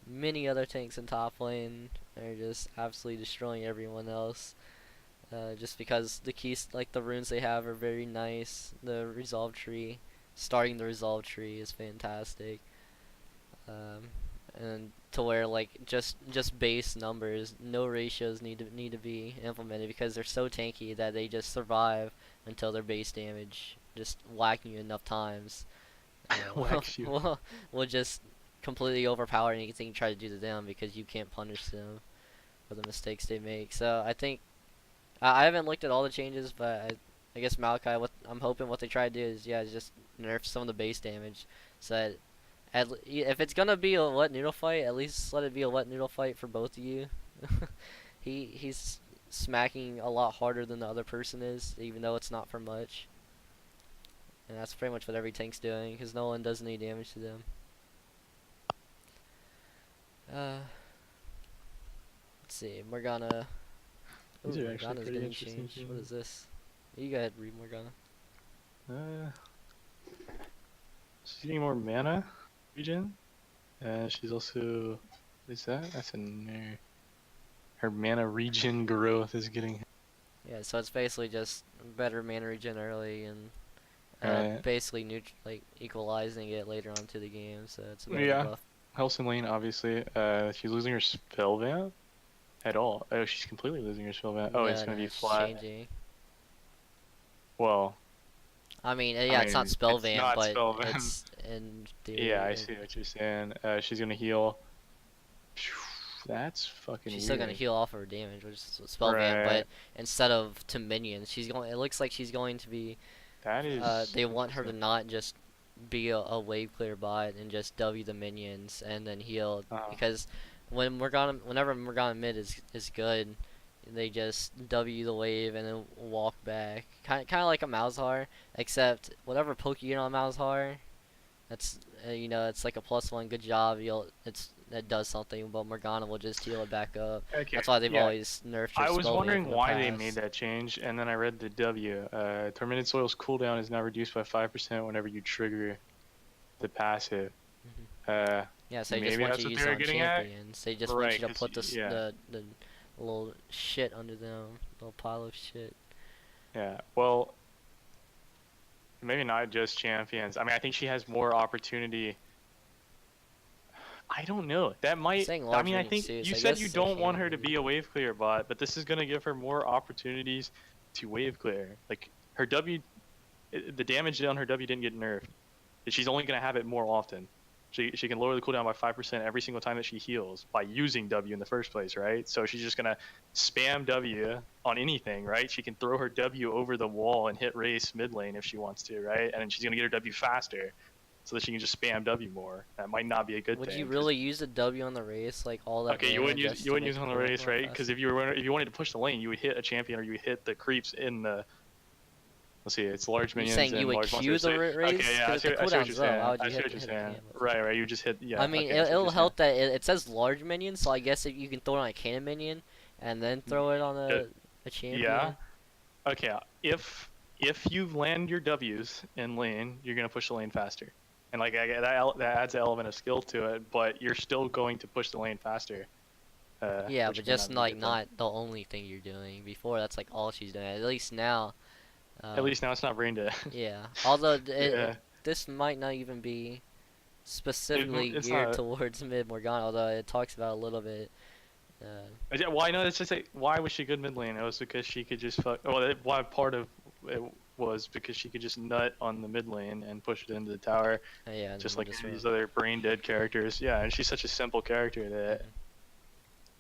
S2: many other tanks in top lane are just absolutely destroying everyone else. Just because the keys, like the runes they have, are very nice. The resolve tree, starting the resolve tree is fantastic. Um, and to where like just base numbers, no ratios need to be implemented because they're so tanky that they just survive until their base damage just whacking you enough times.
S1: Whacks you.
S2: Will just completely overpower anything you try to do to them because you can't punish them for the mistakes they make. So I think I haven't looked at all the changes, but I guess Maokai. What I'm hoping what they try to do is just nerf some of the base damage, so that if it's gonna be a wet noodle fight, at least let it be a wet noodle fight for both of you. He's smacking a lot harder than the other person is, even though it's not for much. And that's pretty much what every tank's doing, because no one does any damage to them. Let's see, Morgana. Ooh,
S1: These are actually
S2: Morgana's
S1: pretty
S2: getting
S1: interesting
S2: changed. What
S1: changes.
S2: is this? You go ahead, read Morgana.
S1: She's getting more mana regen. She's also, what is that? That's in there. Her mana regen growth is getting.
S2: Yeah, so it's basically just better mana regen early and
S1: Right.
S2: basically like equalizing it later on to the game, so it's a better
S1: Yeah.
S2: buff.
S1: Helps in lane, obviously. She's losing her spell vamp at all. Oh, she's completely losing her spell vamp. Oh, it's gonna be flat.
S2: Changing.
S1: Well,
S2: I mean, yeah, it's not spell
S1: it's
S2: vamp,
S1: not
S2: but
S1: spell vamp.
S2: it's in theory.
S1: Yeah, I see what you're saying. She's gonna heal. That's fucking
S2: She's
S1: weird.
S2: still gonna heal off of her damage, which is spell vamp, but instead of to minions, she's going. It looks like she's going to be.
S1: That is.
S2: They want her to not just be a wave clear bot and just W the minions and then heal, because whenever Morgana mid is good, they just W the wave and then walk back. Kind of like a Malzahar, except whatever poke you get on Malzahar, that's it's like a +1. Good job. That does something, but Morgana will just heal it back up.
S1: Okay,
S2: That's why they've always nerfed her
S1: I was
S2: spell
S1: wondering
S2: vamp in the
S1: why they
S2: past.
S1: made that change, and then I read the W. Tormented Soil's cooldown is now reduced by 5% whenever you trigger the passive.
S2: Yeah, so they just
S1: maybe
S2: want
S1: that's
S2: you to
S1: what
S2: use
S1: they
S2: it
S1: were
S2: on
S1: getting at?
S2: champions. They just want you to put the little shit under them, little pile of shit.
S1: Yeah, well, maybe not just champions. I mean, I think she has more opportunity. I don't know. That might. I mean, I think you said you don't want her to be a wave clear bot, but this is gonna give her more opportunities to wave clear. Like her W, the damage on her W didn't get nerfed. She's only gonna have it more often. She can lower the cooldown by 5% every single time that she heals by using W in the first place, right? So she's just gonna spam W on anything, right? She can throw her W over the wall and hit race mid lane if she wants to, right? And then she's gonna get her W faster, so that she can just spam W more. That might not be a good thing.
S2: Would you really use a W on the race, like all that?
S1: Okay, you wouldn't use it on the race, right? Because if you wanted to push the lane, you would hit a champion or you would hit the creeps in the. Let's see, it's large minions.
S2: You're saying you would queue the race?
S1: Okay, yeah, I see what you're saying.
S2: I see what you're
S1: saying. Right, you just hit. Yeah.
S2: I mean, it'll help that it says large minions, so I guess if you can throw it on a cannon minion, and then throw it on a champion.
S1: Yeah. Okay, if you land your W's in lane, you're gonna push the lane faster, and like that adds an element of skill to it. But you're still going to push the lane faster.
S2: Yeah, but just like not the only thing you're doing. Before that's like all she's doing. At least now.
S1: At least now it's not brain dead.
S2: Yeah. Although this might not even be specifically geared towards mid Morgana, although it talks about a little bit.
S1: Why no? It's just like, why was she good mid lane? It was because she could just fuck. Well, why part of it was because she could just nut on the mid lane and push it into the tower.
S2: Yeah.
S1: Just like these other brain dead characters. Yeah, and she's such a simple character that.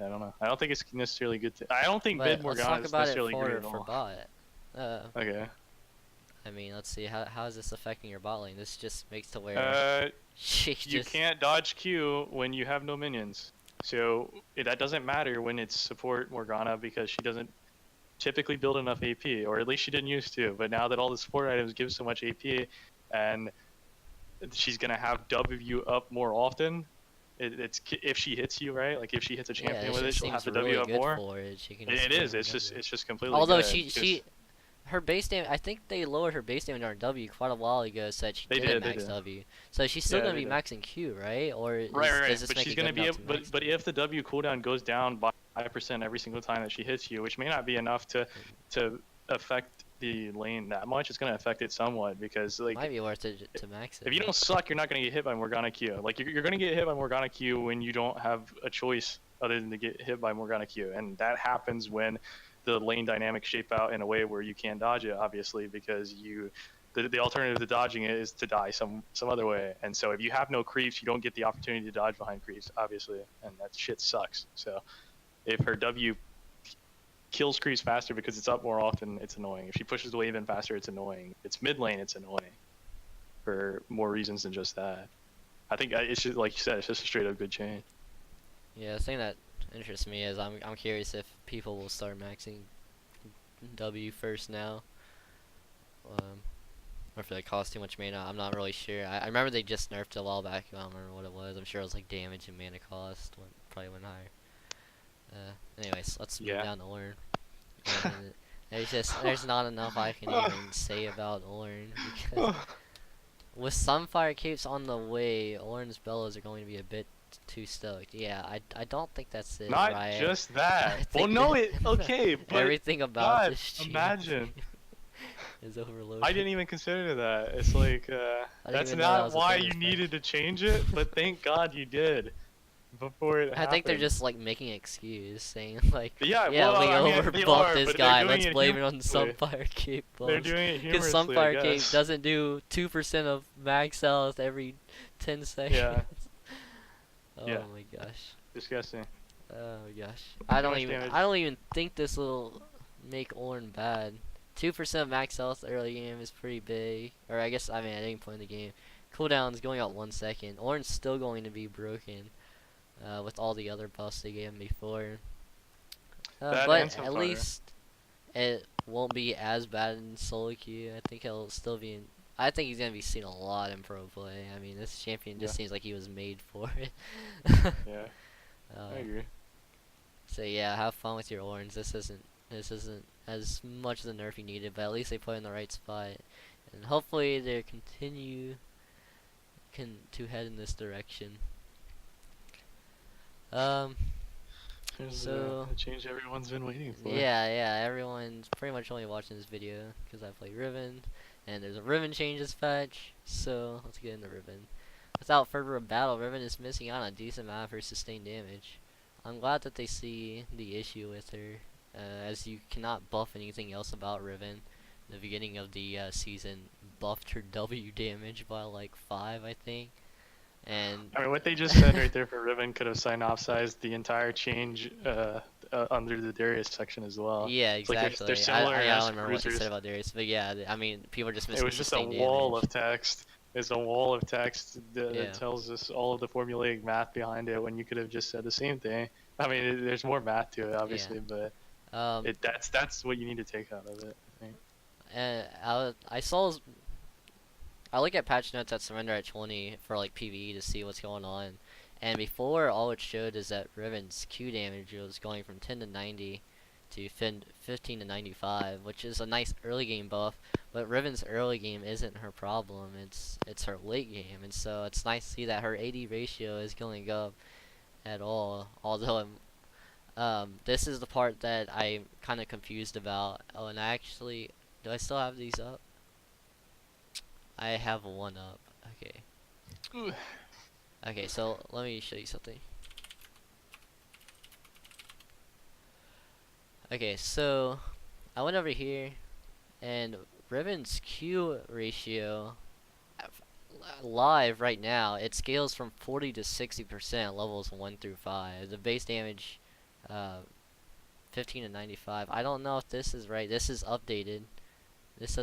S1: I don't know. I don't think it's necessarily good. I don't think mid Morgana is necessarily good at all.
S2: For bot.
S1: Okay.
S2: I mean, let's see. How is this affecting your bot lane? This just makes to where
S1: you can't dodge Q when you have no minions. So that doesn't matter when it's support Morgana because she doesn't typically build enough AP, or at least she didn't used to. But now that all the support items give so much AP, and she's gonna have W up more often. It's if she hits you, right? Like if she hits a champion with it, she'll have the W up more.
S2: It
S1: is. It's just completely.
S2: Although
S1: good
S2: she her base damage. I think they lowered her base damage on her W quite a while ago, so that she
S1: They
S2: didn't
S1: did, they
S2: max
S1: did.
S2: W. So she's still
S1: Yeah,
S2: gonna
S1: they
S2: be
S1: did.
S2: maxing Q, right? Or
S1: Right, right,
S2: does
S1: right.
S2: this
S1: But
S2: make
S1: she's
S2: it
S1: gonna
S2: good
S1: be
S2: enough
S1: able,
S2: to max?
S1: but if the W cooldown goes down by 5% every single time that she hits you, which may not be enough to affect the lane that much, it's gonna affect it somewhat because like
S2: Might be worth it to max it.
S1: if you don't suck, you're not gonna get hit by Morgana Q. Like you're gonna get hit by Morgana Q when you don't have a choice other than to get hit by Morgana Q, and that happens when the lane dynamics shape out in a way where you can't dodge it, obviously, because the alternative to dodging it is to die some other way. And so if you have no creeps, you don't get the opportunity to dodge behind creeps, obviously, and that shit sucks. So if her W kills creeps faster because it's up more often, it's annoying. If she pushes the wave in faster, it's annoying. If it's mid lane, it's annoying for more reasons than just that. I think it's just like you said, it's just a straight up good change.
S2: Yeah, the thing that interests me is I'm curious if people will start maxing W first now. Or if it costs too much mana, I'm not really sure. I remember they just nerfed it a while back. I don't remember what it was. I'm sure it was like damage and mana cost. Probably went higher. Anyways, let's move down to Ornn. And there's not enough I can even say about Ornn because with Sunfire Capes on the way, Ornn's bellows are going to be a bit too stoked. Yeah, I don't think that's it.
S1: Not
S2: Riot.
S1: just that.
S2: I
S1: Well,
S2: think
S1: no,
S2: that
S1: it okay, but
S2: everything about
S1: God,
S2: this change
S1: imagine.
S2: is overloaded.
S1: I didn't even consider that. It's like that's
S2: even know that
S1: not
S2: was a
S1: why
S2: thing
S1: you
S2: this
S1: needed to change it, but thank God you did before it happened.
S2: I think they're just like making an excuse, saying like,
S1: Yeah,
S2: yeah,
S1: well,
S2: we
S1: I mean, they
S2: overbuffed
S1: are,
S2: this
S1: but they're
S2: guy.
S1: doing
S2: Let's
S1: it
S2: blame it on the
S1: humorously.
S2: Sunfire Cape
S1: They're
S2: buffs.
S1: doing it
S2: Because
S1: humorously,
S2: Sunfire
S1: I
S2: Cape
S1: guess.
S2: doesn't do 2% of max health every 10 seconds.
S1: Yeah.
S2: Oh
S1: Yeah.
S2: my gosh.
S1: Disgusting.
S2: Oh my gosh.
S1: Too much damage.
S2: I don't even think this will make Ornn bad. 2% max health early game is pretty big. Or I guess, I mean, at any point in the game. Cooldown's going out 1 second. Ornn's still going to be broken. With all the other buffs they gave him before.
S1: That
S2: But
S1: and some
S2: at
S1: fire.
S2: least it won't be as bad in solo queue. I think he'll still be in. I think he's gonna be seen a lot in pro play. I mean, this champion just seems like he was made for it.
S1: Yeah, I agree.
S2: So yeah, have fun with your Ornns. This isn't as much as the nerf you needed, but at least they put it in the right spot, and hopefully they continue to head in this direction.
S1: There's
S2: So
S1: a change everyone's been waiting for.
S2: yeah, everyone's pretty much only watching this video because I play Riven, and there's a Riven changes patch. So let's get into Riven. Without further ado, Riven is missing out on a decent amount of her sustained damage. I'm glad that they see the issue with her, as you cannot buff anything else about Riven. The beginning of the season buffed her W damage by like 5, I think. And
S1: I mean, what they just said right there for Riven could have synopsized the entire change under the Darius section as well.
S2: yeah,
S1: It's like
S2: exactly.
S1: they're similar
S2: I
S1: as
S2: don't remember what they
S1: cruisers.
S2: said about Darius, but yeah, I mean, people are just missing
S1: It was just a
S2: sustained
S1: wall
S2: damage.
S1: of text. It's a wall of text that
S2: Yeah.
S1: tells us all of the formulaic math behind it when you could have just said the same thing. I mean, there's more math to it, obviously, but that's what you need to take out of it, I think.
S2: And I look at patch notes at Surrender at 20 for like PvE to see what's going on, and before all it showed is that Riven's Q damage was going from 10 to 90 to 15 to 95, which is a nice early game buff. But Riven's early game isn't her problem; it's her late game, and so it's nice to see that her AD ratio is going up at all. Although this is the part that I'm kind of confused about. Oh, and actually, do I still have these up? I have one up. Okay.
S1: Ooh.
S2: Okay, so let me show you something. Okay, so I went over here, and Riven's Q ratio live right now, it scales from 40 to 60% levels 1 through 5. The base damage 15 to 95. I don't know if this is right. This is updated. This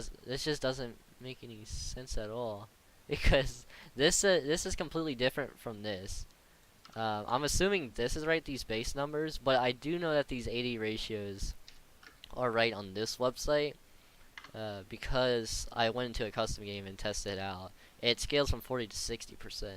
S2: just doesn't make any sense at all, because this is completely different from this. I'm assuming this is right, these base numbers, but I do know that these AD ratios are right on this website, because I went into a custom game and tested it out. It scales from 40 to 60%,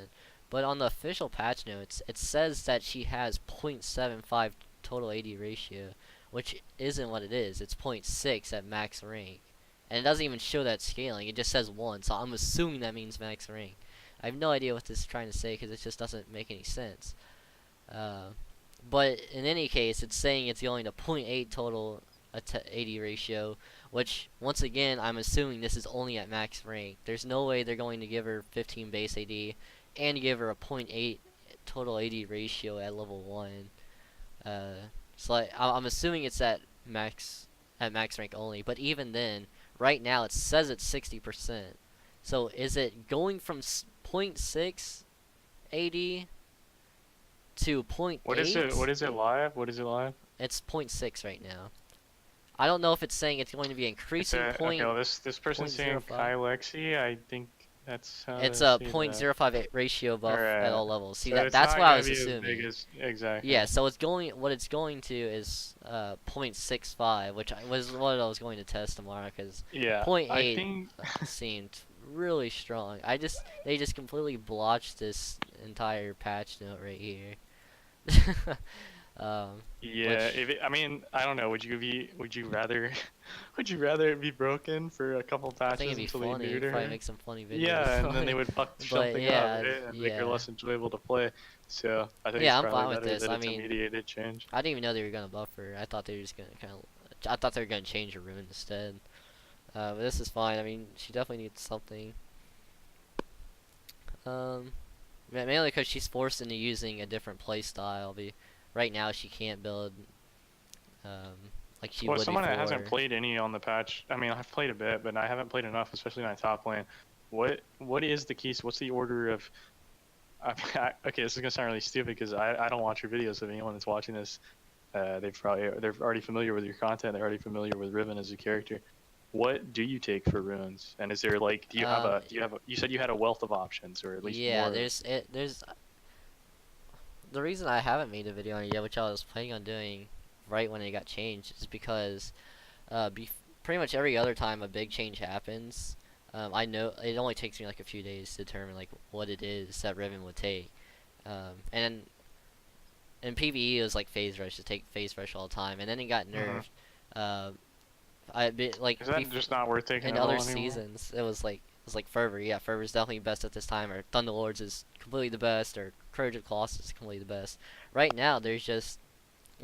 S2: but on the official patch notes, it says that she has 0.75 total AD ratio, which isn't what it is. It's 0.6 at max rank. and it doesn't even show that scaling. It just says 1, so I'm assuming that means max rank. I have no idea what this is trying to say because it just doesn't make any sense. But in any case, it's saying it's going to .8 total AD ratio, which once again I'm assuming this is only at max rank. There's no way they're going to give her 15 base AD and give her a .8 total AD ratio at level 1. So I'm assuming it's at max rank only. But even then, right now it says it's 60%. So is it going from .6 AD to .8?
S1: What is it? What is it live? What is it live?
S2: It's .6 right now. I don't know if it's saying it's going to be increasing
S1: Okay, well, this person's saying
S2: 0.05.
S1: Kylexi. I think that's how
S2: It's
S1: they
S2: a
S1: see that.
S2: .05 ratio buff at all levels. See,
S1: So it's
S2: that's
S1: not
S2: what I
S1: gonna
S2: was
S1: be as
S2: assuming.
S1: big as, exactly.
S2: Yeah, so it's going. What it's going to is .65, which was what I was going to test tomorrow because
S1: Yeah, I
S2: .8
S1: think
S2: seemed really strong. They just completely blotched this entire patch note right here.
S1: yeah. I mean, I don't know. Would you rather would you rather it be broken for a couple
S2: I think
S1: patches
S2: it'd be
S1: until they
S2: funny.
S1: neuter
S2: Probably
S1: her?
S2: make some funny videos.
S1: Yeah, and
S2: on
S1: then they
S2: it.
S1: would fuck
S2: But
S1: something
S2: yeah,
S1: up, right? And make her
S2: yeah.
S1: less enjoyable to play. So I think
S2: Yeah,
S1: it's
S2: I'm
S1: probably
S2: fine with
S1: better
S2: this.
S1: that
S2: I
S1: it's a
S2: mean,
S1: mediated change.
S2: I didn't even know they were gonna buffer. I thought they were just gonna I thought they were gonna change her rune instead. But this is fine. I mean, she definitely needs something. Mainly because she's forced into using a different play style. Right now she can't build like she
S1: Well,
S2: would
S1: someone that
S2: before.
S1: hasn't played any on the patch, I mean, I've played a bit, but I haven't played enough, especially in my top lane. What is the keys? What's the order of? Okay, this is gonna sound really stupid because I don't watch your videos. If anyone that's watching this, they're already familiar with your content. They're already familiar with Riven as a character. What do you take for runes? And is there like, do you have a you said you had a wealth of options, or at least
S2: Yeah,
S1: more?
S2: there's the reason I haven't made a video on it yet, which I was planning on doing right when it got changed, is because pretty much every other time a big change happens, I know it only takes me like a few days to determine like what it is that Riven would take, and in PvE it was like phase rush to take phase rush all the time, and then it got nerfed. Like
S1: Is that just not worth taking
S2: in
S1: at all
S2: other
S1: anymore?
S2: seasons it was like Fervor. Yeah, Fervor's definitely best at this time, or Thunderlords is completely the best, or Courage of Colossus is completely the best. Right now there's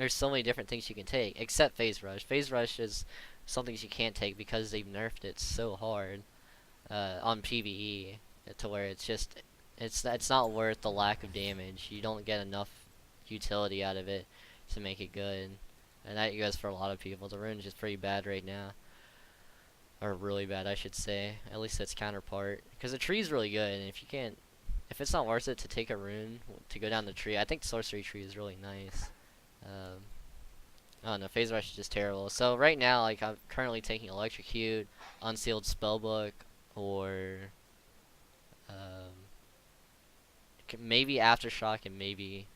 S2: so many different things you can take, except Phase Rush. Phase Rush is something you can't take because they've nerfed it so hard on PvE to where it's not worth the lack of damage. You don't get enough utility out of it to make it good, and that goes for a lot of people. The rune is just pretty bad right now, or really bad, I should say. At least its counterpart, because the tree's really good, and if it's not worth it to take a rune to go down the tree, I think the sorcery tree is really nice. Oh no, Phase Rush is just terrible. So right now, like I'm currently taking Electrocute, Unsealed Spellbook, or maybe Aftershock and maybe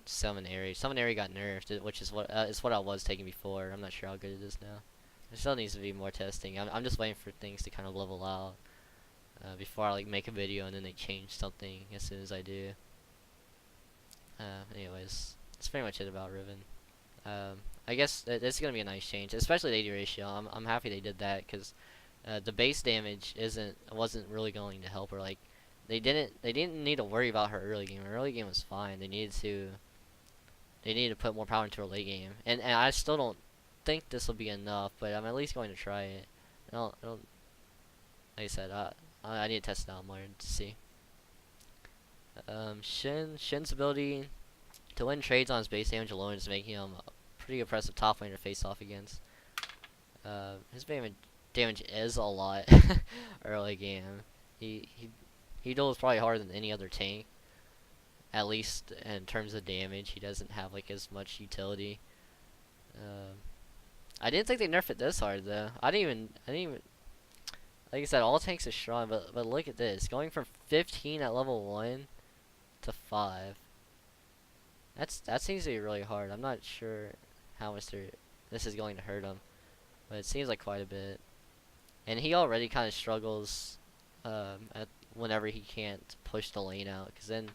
S2: Summon Aerie. Summon Aerie got nerfed, which is what I was taking before. I'm not sure how good it is now. There still needs to be more testing. I'm just waiting for things to kind of level out before I like make a video and then they change something as soon as I do. Anyways, that's pretty much it about Riven. I guess it's gonna be a nice change, especially the AD ratio. I'm happy they did that because the base damage wasn't really going to help her. Like they didn't need to worry about her early game. Her early game was fine. They needed to put more power into her late game, and I still don't think this will be enough, but I'm at least going to try it. I don't like I said, I need to test it out more to see. Shin's ability to win trades on his base damage alone is making him a pretty impressive top laner to face off against. His damage is a lot early game. He duels probably harder than any other tank. At least in terms of damage, he doesn't have like as much utility. I didn't think they nerfed it this hard though. I didn't even. Like I said, all tanks are strong, but look at this, going from 15 at level 1 to 5. That seems to be really hard. I'm not sure how much this is going to hurt him, but it seems like quite a bit. And he already kind of struggles whenever he can't push the lane out, because then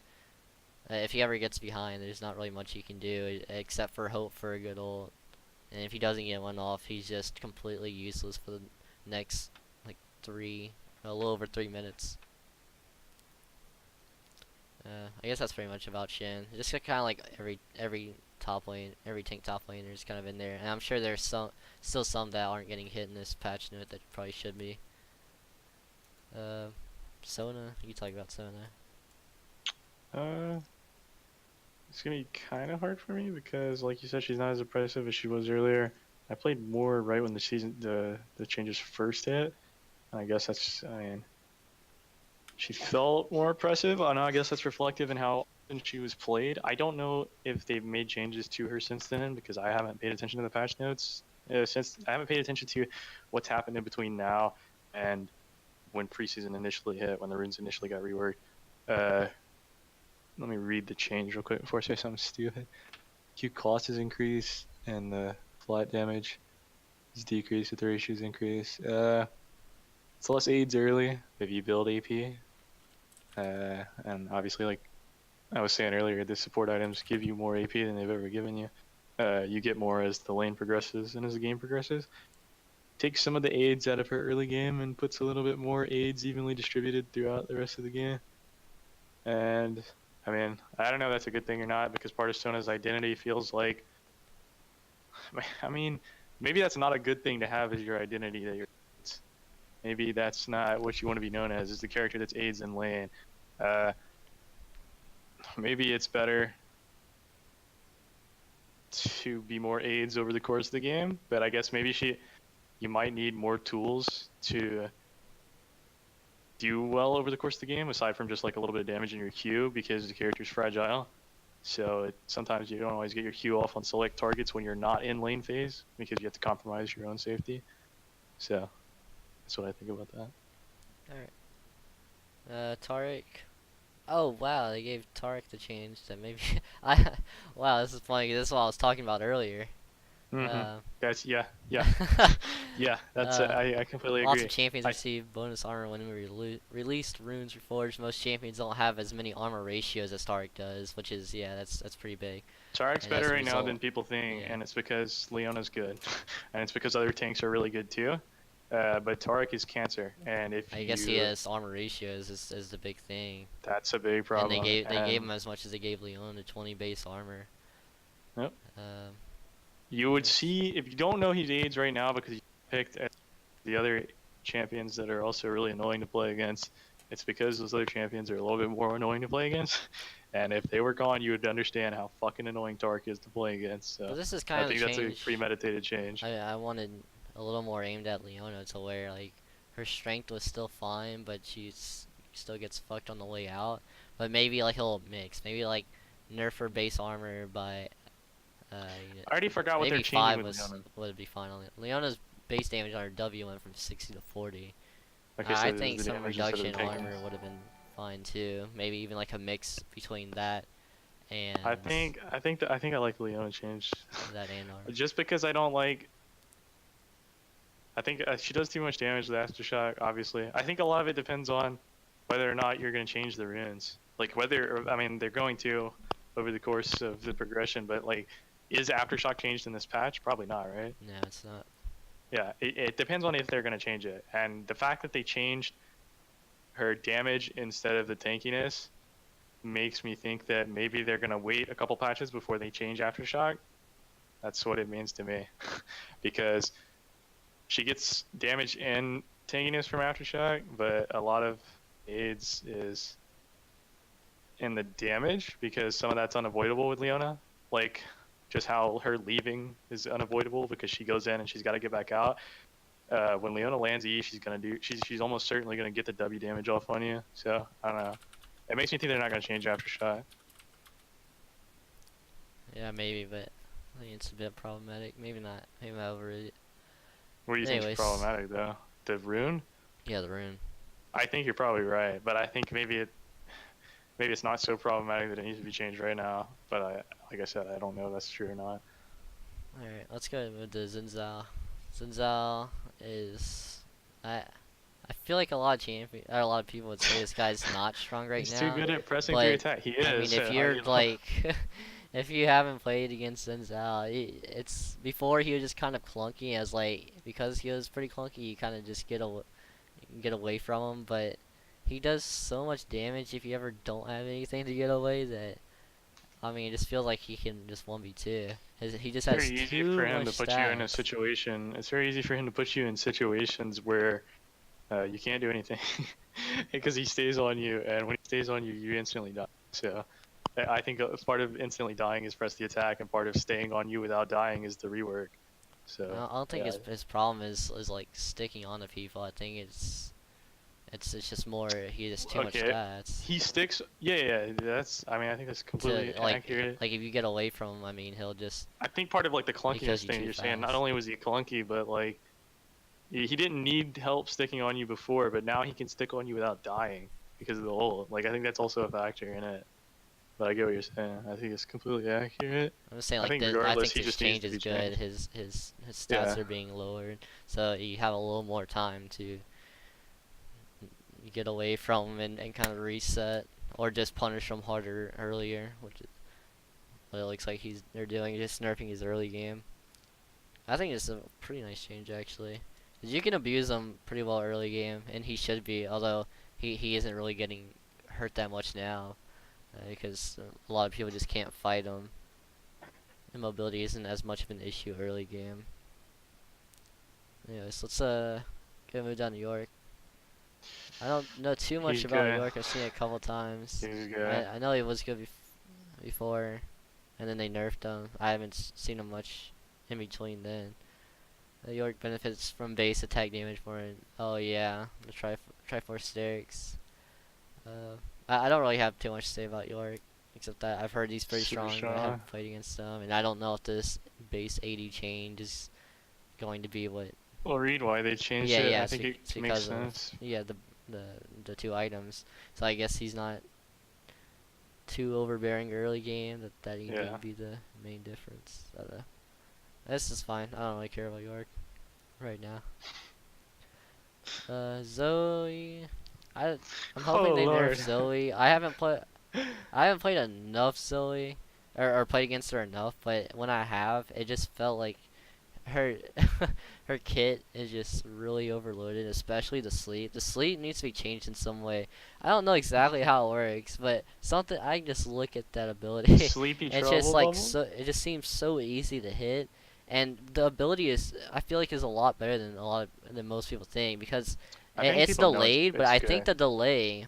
S2: if he ever gets behind, there's not really much he can do except for hope for a good ult. And if he doesn't get one off, he's just completely useless for the next like a little over 3 minutes. I guess that's pretty much about Shin. Just kind of like every top lane, every tank top laner is kind of in there, and I'm sure there's still some that aren't getting hit in this patch note that probably should be. Sona, you talk about Sona.
S1: It's gonna be kind of hard for me because, like you said, she's not as impressive as she was earlier. I played more right when the changes first hit. And I guess that's, I mean, she felt more impressive. I know, I guess that's reflective in how often she was played. I don't know if they've made changes to her since then because I haven't paid attention to the patch notes. Since I haven't paid attention to what's happened in between now and when preseason initially hit, when the runes initially got reworked. Let me read the change real quick before I say something stupid. Q cost is increased and the flat damage is decreased with the ratios increase. It's less aids early if you build AP. And obviously, like I was saying earlier, the support items give you more AP than they've ever given you. You get more as the lane progresses and as the game progresses. Takes some of the aids out of her early game and puts a little bit more aids evenly distributed throughout the rest of the game. And I mean, I don't know if that's a good thing or not because part of Sona's identity feels like, I mean, maybe that's not a good thing to have as your identity. That you're, maybe that's not what you want to be known as the character that's aids in lane. Maybe it's better to be more aids over the course of the game, but I guess maybe you might need more tools to do well over the course of the game, aside from just like a little bit of damage in your Q, because the character's fragile. So sometimes you don't always get your Q off on select targets when you're not in lane phase, because you have to compromise your own safety. So that's what I think about that.
S2: Alright. Taric. Oh wow, they gave Taric the change that maybe wow, this is funny. This is what I was talking about earlier.
S1: That's yeah. That's I completely
S2: Lots
S1: agree.
S2: of champions receive bonus armor when we released runes reforged. Most champions don't have as many armor ratios as Taric does, which is that's pretty big.
S1: Taric's better right now than people think, and it's because Leona's good, and it's because other tanks are really good too. But Taric is cancer, and if
S2: I guess he has armor ratios is the big thing.
S1: That's a big problem.
S2: And they gave him as much as they gave Leona, 20 base armor.
S1: Yep. You would see, if you don't know he's AIDS right now because you picked the other champions that are also really annoying to play against, it's because those other champions are a little bit more annoying to play against. And if they were gone, you would understand how fucking annoying Taric is to play against. So
S2: well, this is kind
S1: I think that's a premeditated change.
S2: I wanted a little more aimed at Leona to where like her strength was still fine, but she still gets fucked on the way out. But maybe like a little mix, maybe like nerf her base armor by.
S1: I already forgot what they're changing with Leona.
S2: Would be fine on it. Leona's base damage on her W went from 60 to 40.
S1: Okay, so
S2: I think some reduction in armor would have been fine too. Maybe even like a mix between that and.
S1: I think I like the Leona change.
S2: That and armor.
S1: Just because I don't like. I think she does too much damage with Aftershock. Obviously, I think a lot of it depends on whether or not you're going to change the runes. Like whether, I mean, they're going to over the course of the progression, but like. Is Aftershock changed in this patch? Probably not, right?
S2: No, it's not.
S1: Yeah, it depends on if they're going to change it. And the fact that they changed her damage instead of the tankiness makes me think that maybe they're going to wait a couple patches before they change Aftershock. That's what it means to me. Because she gets damage and tankiness from Aftershock, but a lot of aids is in the damage because some of that's unavoidable with Leona. Like... just how her leaving is unavoidable because she goes in and she's got to get back out. When Leona lands E, she's almost certainly gonna get the W damage off on you. So I don't know. It makes me think they're not gonna change Aftershock.
S2: Yeah, maybe, but I think it's a bit problematic. Maybe not. Maybe I overrated it.
S1: What do you think is problematic though? The rune?
S2: Yeah, the rune.
S1: I think you're probably right, but I think maybe it's not so problematic that it needs to be changed right now. But like I said, I don't know if that's true or not.
S2: Alright, let's go with the Xin Zhao. Xin Zhao is... I feel like a lot of people would say this guy's not strong right now.
S1: He's too good at pressing through attack. He is.
S2: I mean, if you're like... if you haven't played against Denzel, it's before he was just kind of clunky as like because he was pretty clunky, you kind of just get away from him. But he does so much damage if you ever don't have anything to get away that I mean, it just feels like he can just 1v2. He just
S1: It's
S2: has
S1: very easy for
S2: too
S1: him
S2: much
S1: to put you in a
S2: stats.
S1: situation. It's very easy for him to put you in situations where you can't do anything because he stays on you, and when he stays on you, you instantly die. So I think part of instantly dying is press the attack, and part of staying on you without dying is the rework. So
S2: I don't think
S1: yeah,
S2: his problem is like sticking on to people. I think it's just more he has too much
S1: okay.
S2: stats.
S1: He sticks. Yeah, yeah. That's. I mean, I think that's completely
S2: To
S1: accurate.
S2: like if you get away from him, I mean he'll just
S1: I think part of like the
S2: he kills
S1: clunkiness
S2: you
S1: thing
S2: too
S1: you're saying. Not
S2: fast.
S1: only was he clunky, but like he didn't need help sticking on you before, but now he can stick on you without dying because of the ult. Like I think that's also a factor in it. But I get what you're saying. I think it's completely accurate.
S2: I'm just saying
S1: I
S2: like
S1: think
S2: I
S1: regardless,
S2: think
S1: he
S2: this
S1: just needs
S2: change
S1: to
S2: is
S1: be
S2: good.
S1: changed.
S2: His stats
S1: Yeah.
S2: are being lowered, so you have a little more time to get away from him and kind of reset or just punish him harder earlier, which is what it looks like they're doing, just nerfing his early game. I think it's a pretty nice change actually. 'Cause you can abuse him pretty well early game, and he should be, although he isn't really getting hurt that much now because a lot of people just can't fight him. And mobility isn't as much of an issue early game. Anyways, let's get move down to York. I don't know too much
S1: He's
S2: about
S1: good.
S2: York. I've seen it a couple times.
S1: He's good.
S2: I know he was good before, and then they nerfed him. I haven't seen him much in between then. York benefits from base attack damage more. Oh yeah, the Triforce Sterix. I don't really have too much to say about York, except that I've heard he's pretty
S1: Super
S2: strong, but I
S1: strong.
S2: haven't played against him, and I don't know if this base 80 change is going to be what.
S1: Well, read why they changed
S2: Yeah,
S1: it.
S2: yeah,
S1: I think
S2: it's
S1: it makes
S2: because of
S1: sense.
S2: the the two items. So I guess he's not too overbearing early game. That he
S1: Yeah.
S2: would be the main difference. But, this is fine. I don't really care about York right now. Zoe, I'm hoping
S1: Oh
S2: they nerf
S1: lord.
S2: Zoe. I haven't played enough Zoe, or played against her enough. But when I have, it just felt like her her kit is just really overloaded, especially the sleep. The sleep needs to be changed in some way. I don't know exactly how it works, but something I just look at that ability,
S1: Sleepy
S2: and it's just
S1: trouble
S2: like
S1: bubble.
S2: so. It just seems so easy to hit, and the ability is I feel like is a lot better than than most people think because
S1: I think
S2: it's
S1: people know
S2: delayed, but
S1: it's
S2: I think
S1: good.
S2: the delay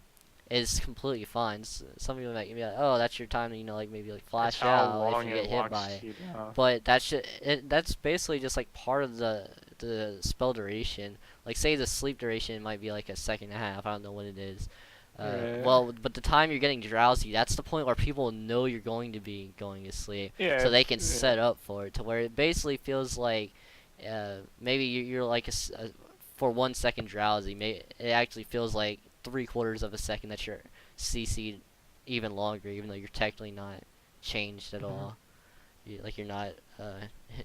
S2: is completely fine. Some people might be like, oh, that's your time to like maybe like
S1: It's
S2: flash
S1: how
S2: out if
S1: long
S2: you
S1: it
S2: get hit by
S1: locks
S2: it.
S1: you down.
S2: But that's basically just like part of the spell duration. Like say the sleep duration might be like a second and a half. I don't know what it is.
S1: Right.
S2: Well, but the time you're getting drowsy, that's the point where people know you're going to be going to sleep,
S1: Yeah.
S2: so they can
S1: Yeah.
S2: set up for it to where it basically feels like maybe you're like for 1 second drowsy. It actually feels like 3/4 of a second that you're CC'd even longer, even though you're technically not changed at
S1: Mhm.
S2: all. Like you're not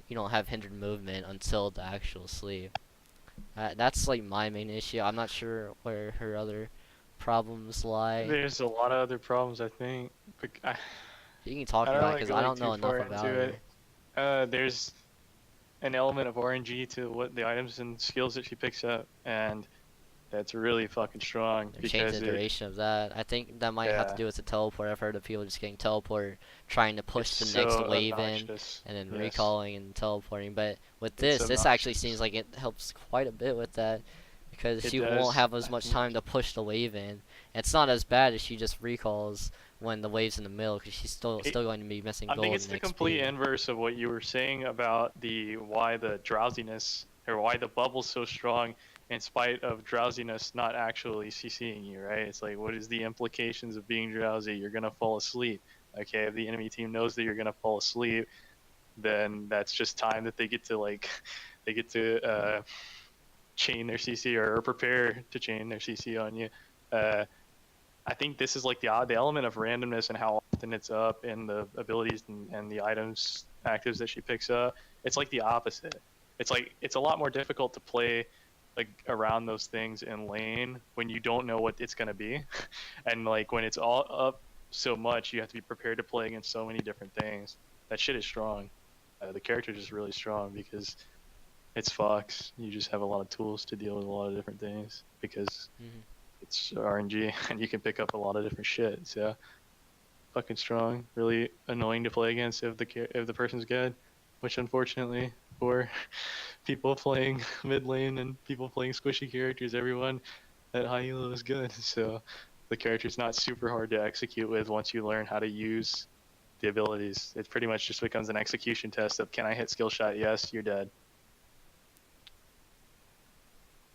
S2: you don't have hindered movement until the actual sleep. That's like my main issue. I'm not sure where her other problems lie.
S1: There's a lot of other problems, I think. But
S2: You can
S1: I
S2: talk
S1: don't
S2: about it
S1: want to
S2: because
S1: go
S2: I
S1: like
S2: don't
S1: too
S2: know enough
S1: far into
S2: about her.
S1: it. There's an element of RNG to what the items and skills that she picks up, and that's really fucking strong
S2: They're changing
S1: because
S2: the
S1: it,
S2: duration of that. I think that might have to
S1: yeah,
S2: do with the teleport. I've heard of people just getting teleport, trying to
S1: it's
S2: push the next
S1: so
S2: wave in,
S1: obnoxious.
S2: and then
S1: Yes,
S2: recalling and teleporting. But with
S1: it's
S2: this actually
S1: obnoxious.
S2: seems like it helps quite a bit with that because
S1: It
S2: she won't
S1: does,
S2: have as
S1: I
S2: much time
S1: think.
S2: to push the wave in. It's not as bad as she just recalls when the wave's in the middle because she's
S1: It,
S2: still going to be missing
S1: I think
S2: gold
S1: it's
S2: and
S1: the complete
S2: XP.
S1: inverse of what you were saying about the why the drowsiness or why the bubble's so strong in spite of drowsiness not actually CCing you, right? It's like what is the implications of being drowsy? You're gonna fall asleep. Okay, if the enemy team knows that you're gonna fall asleep, then that's just time that they get to like they get to chain their CC or prepare to chain their CC on you. Uh, I think this is like the element of randomness and how often it's up in the abilities and the items actives that she picks up. It's like the opposite. It's like it's a lot more difficult to play like around those things in lane when you don't know what it's gonna be, and like when it's all up. so much. You have to be prepared to play against so many different things. That shit is strong. The character is just really strong because it's Fox. You just have a lot of tools to deal with a lot of different things because
S2: Hmm.
S1: it's RNG and you can pick up a lot of different shit. So fucking strong. Really annoying to play against if the person's good, which unfortunately for people playing mid lane and people playing squishy characters, everyone at high elo is good. So the character's not super hard to execute with once you learn how to use the abilities. It pretty much just becomes an execution test of can I hit skill shot? Yes, you're dead.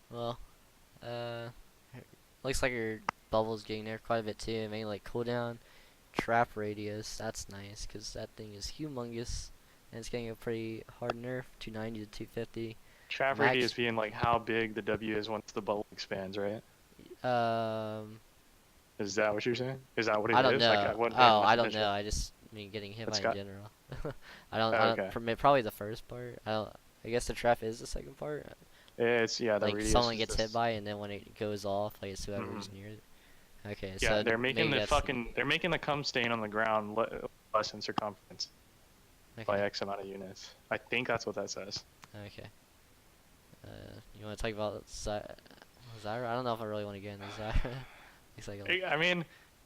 S2: Well, uh, looks like your bubble's getting there quite a bit too. Mainly like cooldown, trap radius. That's nice because that thing is humongous, and it's getting a pretty hard nerf, 290 to 250.
S1: Trap radius
S2: Max.
S1: being like how big the W is once the bubble expands, right?
S2: Um,
S1: Is that what you're saying? Is that what
S2: I
S1: it
S2: don't
S1: is? Like
S2: know.
S1: I wouldn't pay
S2: Oh,
S1: much
S2: I don't
S1: attention.
S2: know. I just mean getting hit by
S1: It's
S2: in
S1: got.
S2: general.
S1: Oh,
S2: I don't.
S1: okay.
S2: Probably the first part. I don't. I guess the trap is the second part.
S1: It's yeah. The
S2: Like
S1: radius
S2: someone
S1: is
S2: gets hit
S1: this.
S2: by, and then when it goes off, like it's
S1: Mhm.
S2: whoever's near it. Okay,
S1: Yeah,
S2: so
S1: they're making
S2: maybe
S1: the
S2: that's
S1: fucking. They're making the cum stain on the ground less in circumference by
S2: okay.
S1: X amount of units. I think that's what that says.
S2: Okay. You want to talk about Zyra? I don't know if I really want to get into Zyra. Looks like
S1: I mean,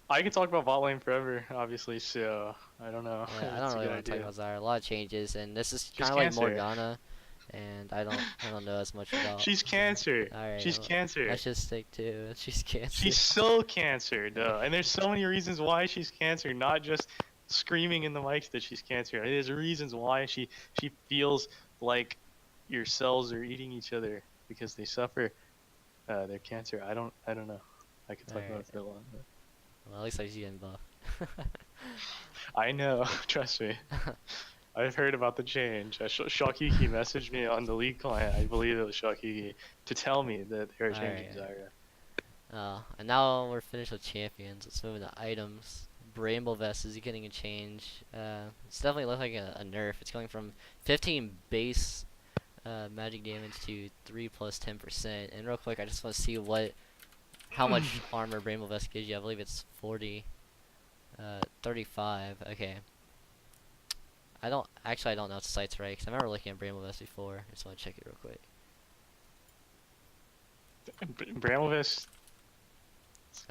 S1: I could talk about bot lane forever, obviously. So I don't know.
S2: yeah, I
S1: It's
S2: don't
S1: a
S2: really
S1: good
S2: want to talk
S1: idea.
S2: about Zyra. A lot of changes, and this is
S1: She's
S2: kind of like
S1: cancer.
S2: Morgana, and I don't know as much about
S1: She's
S2: Zyra.
S1: cancer.
S2: All right,
S1: She's cancer.
S2: let's just stick to she's cancer.
S1: She's so cancer, though. And there's so many reasons why she's cancer, not just screaming in the mics that she's cancer. There's reasons why she feels like your cells are eating each other because they suffer their cancer. I don't know. I could talk about
S2: Alright,
S1: it for a long time.
S2: well, it looks like she's getting buff.
S1: I know, trust me. I've heard about the change. Shokiki messaged me on the League client, I believe it was Shokiki, to tell me that they were changing
S2: Alright.
S1: Zyra.
S2: And now we're finished with champions. Let's move into items. Bramble Vest is getting a change. It's definitely looks like a nerf. It's going from 15 base magic damage to 3 plus 10%. And real quick, I just want to see how much armor Bramble Vest gives you. I believe it's 40, 35. Okay. I don't know if the site's right because I remember looking at Bramble Vest before. I just want to check it real quick.
S1: Bramovis.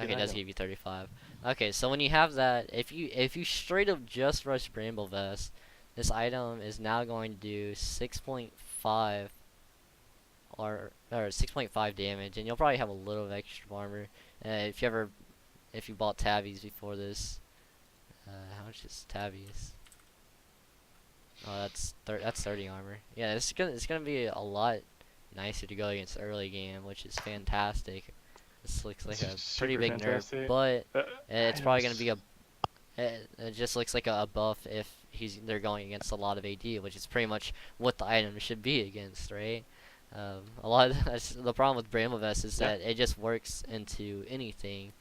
S2: Okay, it does give you 35. Okay, so when you have that, if you straight up just rush Bramble Vest, this item is now going to do 6.5 or 6.5 damage, and you'll probably have a little of extra armor. If you bought Tabbies before this, how much is Tabbies? Oh, that's 30 armor. Yeah, it's gonna be a lot nicer to go against early game, which is fantastic. This looks like a pretty
S1: Super
S2: big nerf,
S1: fantastic.
S2: but it's probably gonna
S1: Items.
S2: be it just looks like a buff if they're going against a lot of AD, which is pretty much what the item should be against, right? A lot of the problem with Bramble Vest is
S1: Yeah.
S2: that it just works into anything.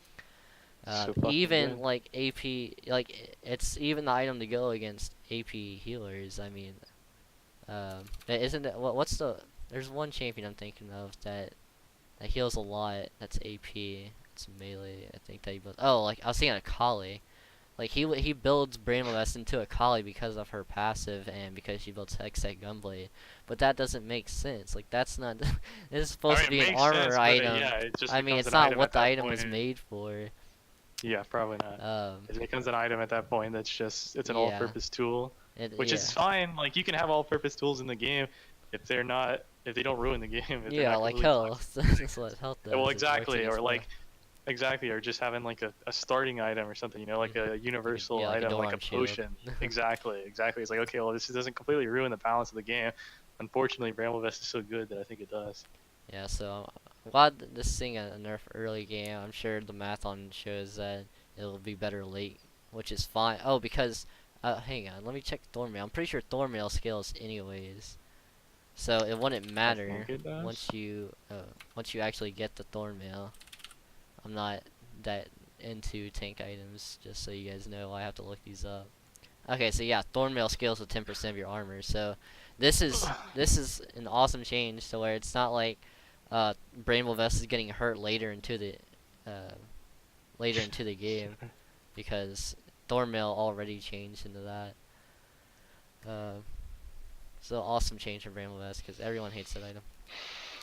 S1: So fucking
S2: Even
S1: good.
S2: like AP, like it's even the item to go against AP healers. I mean, isn't it? What's the? There's one champion I'm thinking of that heals a lot. That's AP. It's melee. I think that he builds. Oh, like I was thinking Akali. Like he builds Bramble Vest into Akali because of her passive and because she builds Hextech Gunblade. But that doesn't make sense. Like that's not. This is
S1: I
S2: supposed
S1: mean,
S2: to be
S1: it
S2: an
S1: makes
S2: armor
S1: sense, but
S2: item.
S1: yeah, it just
S2: I mean,
S1: becomes
S2: it's
S1: an
S2: not
S1: item
S2: what
S1: at
S2: the
S1: that
S2: item was
S1: point.
S2: made for.
S1: Yeah, probably not. It becomes an item at that point that's just it's an
S2: Yeah.
S1: all-purpose tool, which
S2: Yeah.
S1: is fine. Like you can have all-purpose tools in the game if they don't ruin the game. If they're
S2: Yeah,
S1: not
S2: like
S1: completely
S2: health. That's what health does.
S1: well,
S2: It works
S1: exactly,
S2: against
S1: or like exactly, or just having like a starting item or something. You know, like a universal
S2: yeah, like a
S1: item, like a
S2: Doran shield.
S1: potion. Exactly. It's like okay, well, this doesn't completely ruin the balance of the game. Unfortunately, Bramble Vest is so good that I think it does.
S2: Yeah, so I'm glad that this thing a nerf early game. I'm sure the math on shows that it'll be better late, which is fine. Oh, because hang on, let me check Thornmail. I'm pretty sure Thornmail scales anyways, so it wouldn't
S1: I
S2: matter
S1: think it does.
S2: once you actually get the Thornmail. I'm not that into tank items, just so you guys know. I have to look these up. Okay, so yeah, Thornmail scales with 10% of your armor. So this is an awesome change to where it's not like Bramble Vest is getting hurt uh, later into the game. because Thornmail already changed into that. So awesome change from Bramble Vest because everyone hates that item.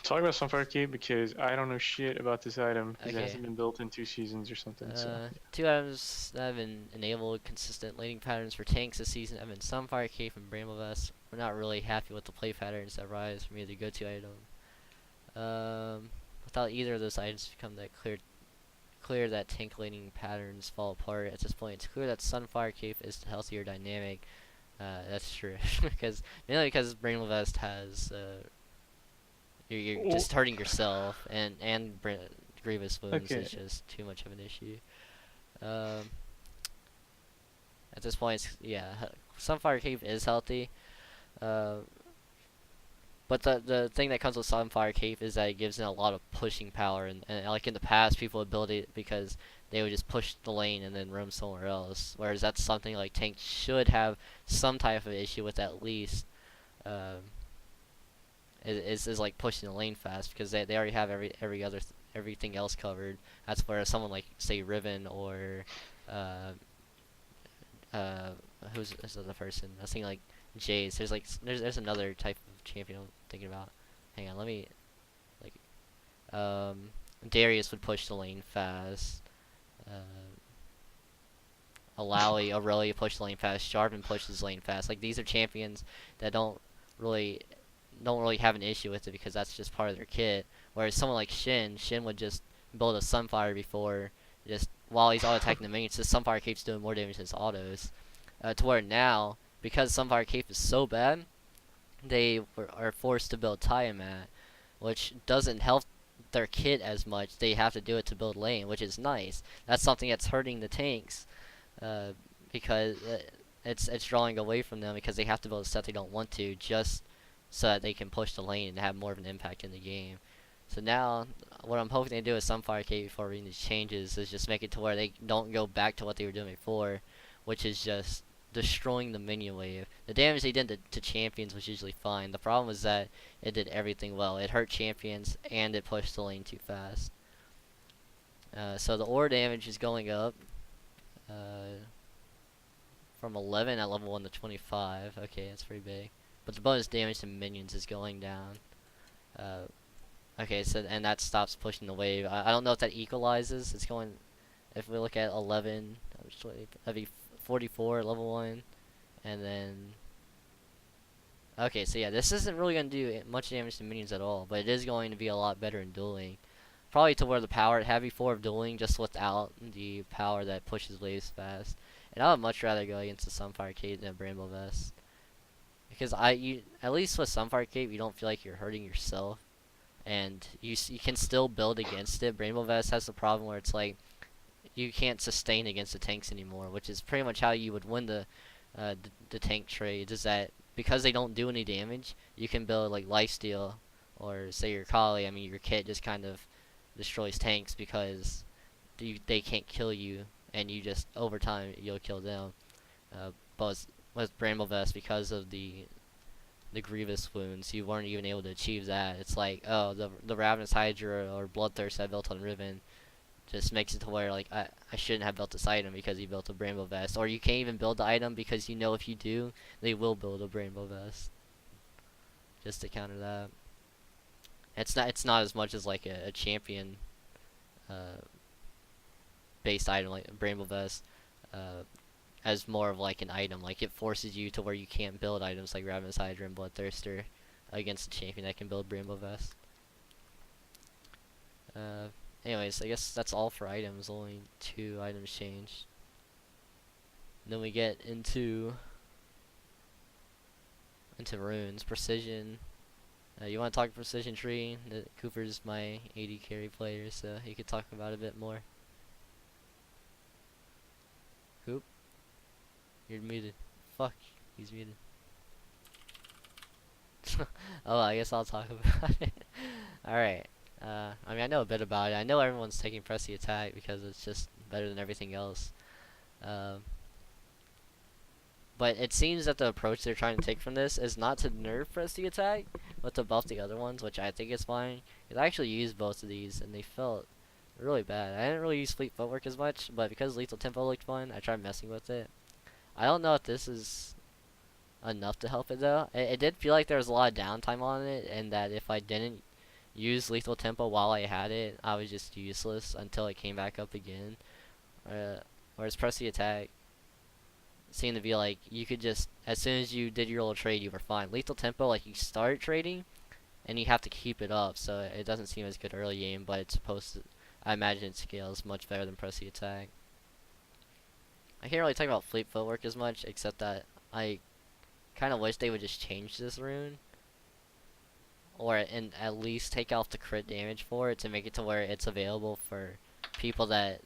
S1: Talk about Sunfire Cape because I don't know shit about this item because it
S2: Okay.
S1: hasn't been built in 2 seasons or something. So
S2: 2 items that have been enabled consistent laning patterns for tanks this season have been Sunfire Cape and Bramble Vest. We're not really happy with the play patterns that rise from either go-to item. Without either of those items become that clear that tank laning patterns fall apart. At this point, it's clear that Sunfire Cape is the healthier dynamic. That's true because mainly because Bramble Vest has you're just hurting yourself and Grievous wounds
S1: okay.
S2: is just too much of an issue. At this point, Sunfire Cape is healthy. But the thing that comes with Sunfire Cape is that it gives it a lot of pushing power, and like in the past, people would build it because they would just push the lane and then roam somewhere else. Whereas that's something like Tank should have some type of issue with at least. Is like pushing the lane fast because they already have everything else covered. That's where someone like say Riven or who's this other person? I was thinking like Jace. There's another type of champion I'm thinking about. Hang on, let me Darius would push the lane fast. Alawi, Aurelia push the lane fast. Jarvan pushes lane fast. Like these are champions that really don't really have an issue with it because that's just part of their kit. Whereas someone like Shin would just build a Sunfire before, just while he's auto attacking the minions. This Sunfire keeps doing more damage than his autos. To where now, because Sunfire Cape is so bad, they are forced to build Tiamat, which doesn't help their kit as much. They have to do it to build lane, which is nice. That's something that's hurting the tanks, because it's drawing away from them because they have to build stuff they don't want to just so that they can push the lane and have more of an impact in the game. So now, what I'm hoping they do with Sunfire Cape before reading these changes is just make it to where they don't go back to what they were doing before, which is just destroying the minion wave. The damage they did to champions was usually fine. The problem was that it did everything well. It hurt champions and it pushed the lane too fast. So the aura damage is going up from 11 at level 1 to 25. Okay, that's pretty big. But the bonus damage to minions is going down. Okay, so and that stops pushing the wave. I don't know if that equalizes. It's going. If we look at 11, that'd be 44 at level 1, and then. Okay, so yeah, this isn't really going to do much damage to minions at all, but it is going to be a lot better in dueling. Probably to where the power it had before of dueling, just without the power that pushes waves fast. And I would much rather go against the Sunfire Cape than Bramble Vest. Because at least with Sunfire Cape, you don't feel like you're hurting yourself, and you can still build against it. Rainbow Vest has the problem where it's like you can't sustain against the tanks anymore, which is pretty much how you would win the tank trades. Is that because they don't do any damage, you can build like lifesteal, or say your Kali. I mean, your kit just kind of destroys tanks because they can't kill you, and you just over time you'll kill them. But with Bramble Vest, because of the Grievous wounds, you weren't even able to achieve that. It's like, oh, the Ravenous Hydra or Bloodthirst I built on Riven just makes it to where like I shouldn't have built this item because you built a Bramble Vest, or you can't even build the item because you know if you do, they will build a Bramble Vest just to counter that. It's not as much as like a champion based item like Bramble Vest. As more of like an item, like it forces you to where you can't build items like Ravenous Hydra and Bloodthirster against a champion that can build Bramble Vest. Anyways, I guess that's all for items. Only 2 items changed. And then we get into runes, precision. You want to talk precision tree? Cooper's my AD carry player, so he could talk about it a bit more. Coop? You're muted. Fuck, he's muted. Oh, I guess I'll talk about it. Alright. I mean, I know a bit about it. I know everyone's taking press the attack because it's just better than everything else. But it seems that the approach they're trying to take from this is not to nerf press the attack, but to buff the other ones, which I think is fine. I actually used both of these, and they felt really bad. I didn't really use Fleet Footwork as much, but because Lethal Tempo looked fun, I tried messing with it. I don't know if this is enough to help it though. It did feel like there was a lot of downtime on it, and that if I didn't use Lethal Tempo while I had it, I was just useless until it came back up again. Whereas Press the Attack seemed to be like you could just, as soon as you did your little trade, you were fine. Lethal Tempo, like you start trading and you have to keep it up, so it doesn't seem as good early game, but it's supposed to. I imagine it scales much better than Press the Attack. I can't really talk about Fleet Footwork as much, except that I kind of wish they would just change this rune, or and at least take off the crit damage for it to make it to where it's available for people that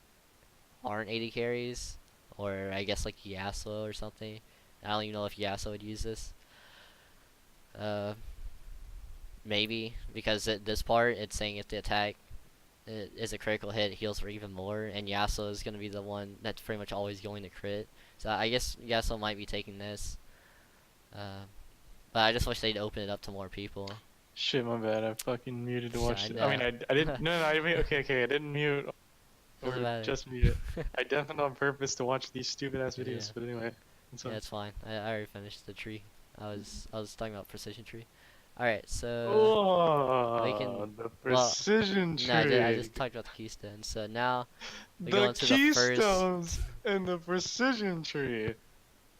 S2: aren't 80 carries, or I guess like Yasuo or something. I don't even know if Yasuo would use this. Maybe because this part it's saying if the attack is a critical hit, it heals for even more, and Yasuo is going to be the one that's pretty much always going to crit. So I guess Yasuo might be taking this. But I just wish they'd open it up to more people.
S1: Shit, my bad. I fucking muted to watch.
S2: I
S1: I mean, I didn't. No, I mean, okay. I didn't mute
S2: Doesn't
S1: or
S2: matter.
S1: just mute it. I deafened on purpose to watch these stupid ass videos.
S2: Yeah.
S1: But anyway, it's
S2: Yeah,
S1: fine.
S2: it's fine. I already finished the tree. I was talking about precision tree. All right, so
S1: Oh,
S2: we can.
S1: the
S2: Well,
S1: precision
S2: no, I
S1: tree.
S2: just talked about the keystone. So now we go
S1: The
S2: into the first.
S1: keystones and the precision tree.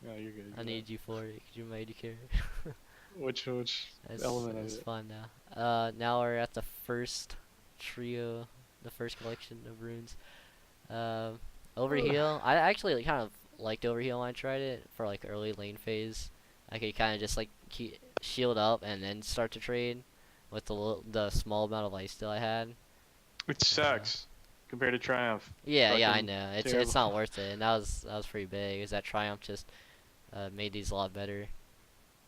S1: No, you're good.
S2: I need you for it. Could you made you care?
S1: Which
S2: It's
S1: element
S2: it's
S1: is it?
S2: fun now. Now we're at the first trio, the first collection of runes. Overheal. I actually kind of liked Overheal when I tried it for like early lane phase. I could kind of just like keep shield up and then start to trade with the small amount of lifesteal I had.
S1: Which sucks compared to Triumph.
S2: Yeah, I
S1: Fucking
S2: know. It's
S1: terrible.
S2: not worth it, and that was pretty big. Is that Triumph just made these a lot better,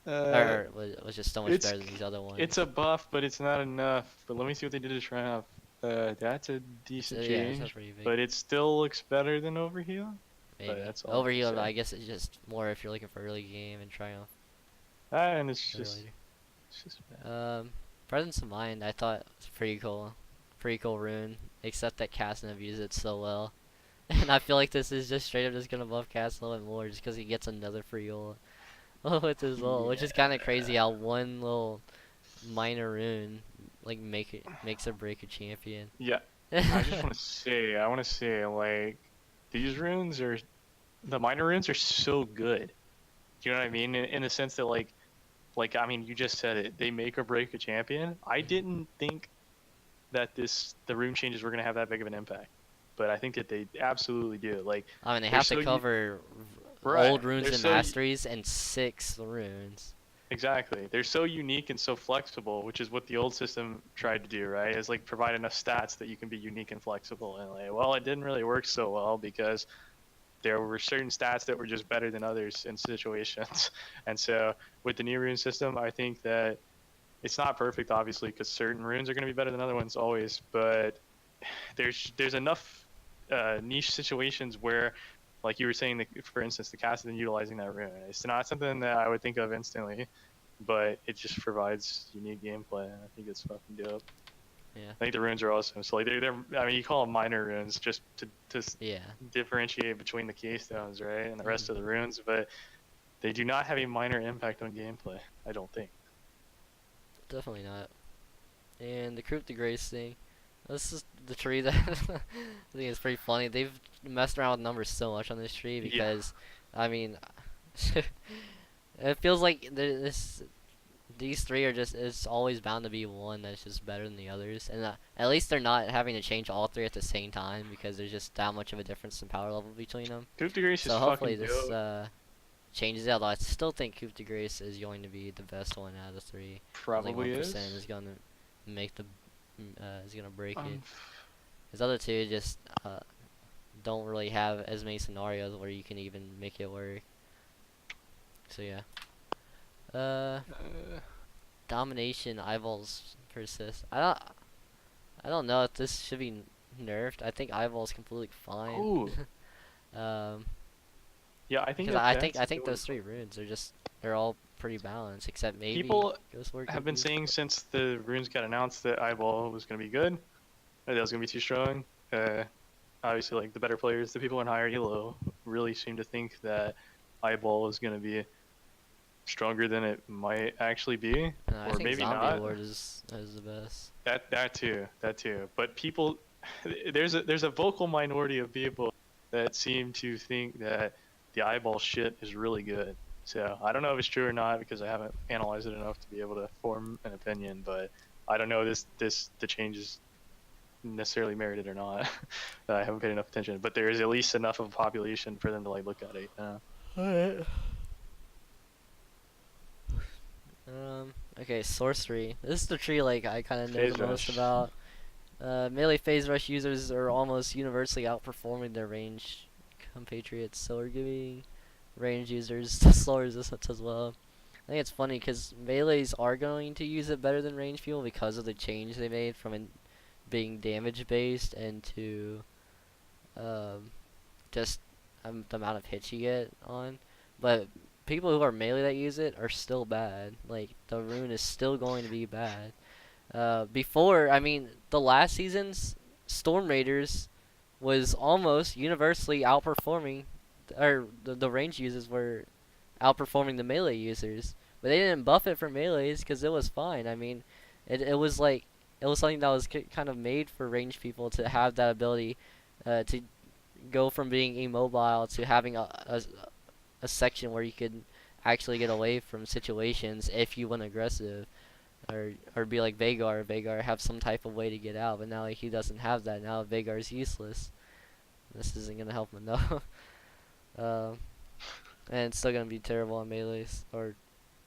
S2: or was just so much
S1: it's
S2: better than these other ones?
S1: It's a buff, but it's not enough. But let me see what they did to Triumph. That's a
S2: So,
S1: decent
S2: yeah,
S1: change,
S2: that's pretty big.
S1: but it still looks better than Overheal.
S2: Maybe.
S1: that's all I can
S2: Overheal,
S1: say.
S2: I guess it's just more if you're looking for early game and Triumph.
S1: And it's
S2: for
S1: just,
S2: later.
S1: it's just bad.
S2: Presence of Mind, I thought was pretty cool. Pretty cool rune, except that Casanova used it so well. And I feel like this is just straight up just gonna buff Cass a little bit more just because he gets another free ult with his ult, which is kind of crazy how one little minor rune like makes or break a champion.
S1: Yeah, I just want to say, like, these runes are, the minor runes are so good. Do you know what I mean? In the sense that like I mean, you just said it. They make or break a champion. I didn't think that the rune changes were gonna have that big of an impact, but I think that they absolutely do. Like,
S2: I mean, they
S1: they're
S2: have
S1: so
S2: to cover
S1: right,
S2: old runes
S1: they're
S2: and
S1: so
S2: masteries and 6 runes.
S1: exactly. They're so unique and so flexible, which is what the old system tried to do, right? Is like provide enough stats that you can be unique and flexible. And like, well, it didn't really work so well because there were certain stats that were just better than others in situations. And so with the new rune system, I think that it's not perfect, obviously, because certain runes are going to be better than other ones always. But there's enough niche situations where, like you were saying, for instance, the Kassadin utilizing that rune. It's not something that I would think of instantly, but it just provides unique gameplay, and I think it's fucking dope.
S2: Yeah.
S1: I think the runes are awesome. So like they're I mean, you call them minor runes just to
S2: Yeah.
S1: differentiate between the keystones, right, and the rest of the runes, but they do not have a minor impact on gameplay, I don't think.
S2: Definitely not. And the Coup de Grace thing. This is the tree that I think is pretty funny. They've messed around with numbers so much on this tree because, I mean, it feels like these 3 are just, it's always bound to be one that's just better than the others. And at least they're not having to change all 3 at the same time because there's just that much of a difference in power level between them.
S1: Coup de Grace is
S2: So hopefully
S1: fucking
S2: this
S1: dope.
S2: changes it, although I still think Coup de Grace is going to be the best one out of the 3.
S1: Probably
S2: Only
S1: is.
S2: 1% is going to make is going to break it.
S1: Um,
S2: His other 2 just don't really have as many scenarios where you can even make it work. So yeah. Domination eyeballs persist. I don't know if this should be nerfed. I think eyeballs completely fine.
S1: Ooh. Yeah, I think
S2: because
S1: that
S2: I think those 3 runes are just, they're all pretty balanced except maybe
S1: people
S2: Ghostward
S1: have
S2: could
S1: been
S2: be.
S1: saying since the runes got announced that Eyeball was going to be good, or that was going to be too strong. obviously like the better players, the people in higher elo, really seem to think that eyeball is gonna be stronger than it might actually be,
S2: I
S1: or
S2: think
S1: maybe
S2: Zombie
S1: not.
S2: Lord is the best.
S1: That too. But people, there's a vocal minority of people that seem to think that the eyeball shit is really good. So I don't know if it's true or not because I haven't analyzed it enough to be able to form an opinion. But I don't know the change is necessarily merited or not. I haven't paid enough attention. But there is at least enough of a population for them to like look at it.
S2: Alright. Okay, sorcery. This is the tree like I kind of know
S1: Phase
S2: the most
S1: rush.
S2: about. Melee phase rush users are almost universally outperforming their range compatriots, so we're giving range users the slow resistance as well. I think it's funny because melees are going to use it better than range people because of the change they made from being damage based into um, just the amount of hits you get on. But people who are melee that use it are still bad. Like the rune is still going to be bad. Before, I mean, the last season's Storm Raiders was almost universally outperforming, or the range users were outperforming the melee users. But they didn't buff it for melees because it was fine. I mean, it was like it was something that was kind of made for range people to have that ability to go from being immobile to having a section where you could actually get away from situations if you went aggressive. Or be like Vagar. Vagar have some type of way to get out, but now like, he doesn't have that. Now Vagar's useless. This isn't gonna help him though. um, and it's still gonna be terrible on melees. Or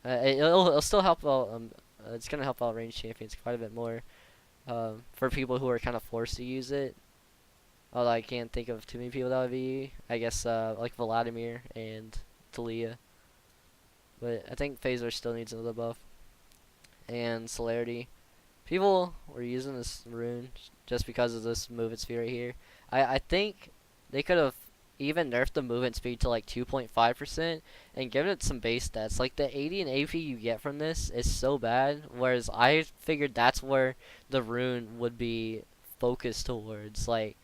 S2: it'll still help out. It's gonna help out range champions quite a bit more. For people who are kind of forced to use it. Although I can't think of too many people that would be. I guess like Vladimir and Talia. But I think Phaser still needs another buff. And Celerity. People were using this rune just because of this movement speed right here. I think they could have even nerfed the movement speed to like 2.5% and given it some base stats. Like the 80 and AP you get from this is so bad, whereas I figured that's where the rune would be focused towards. Like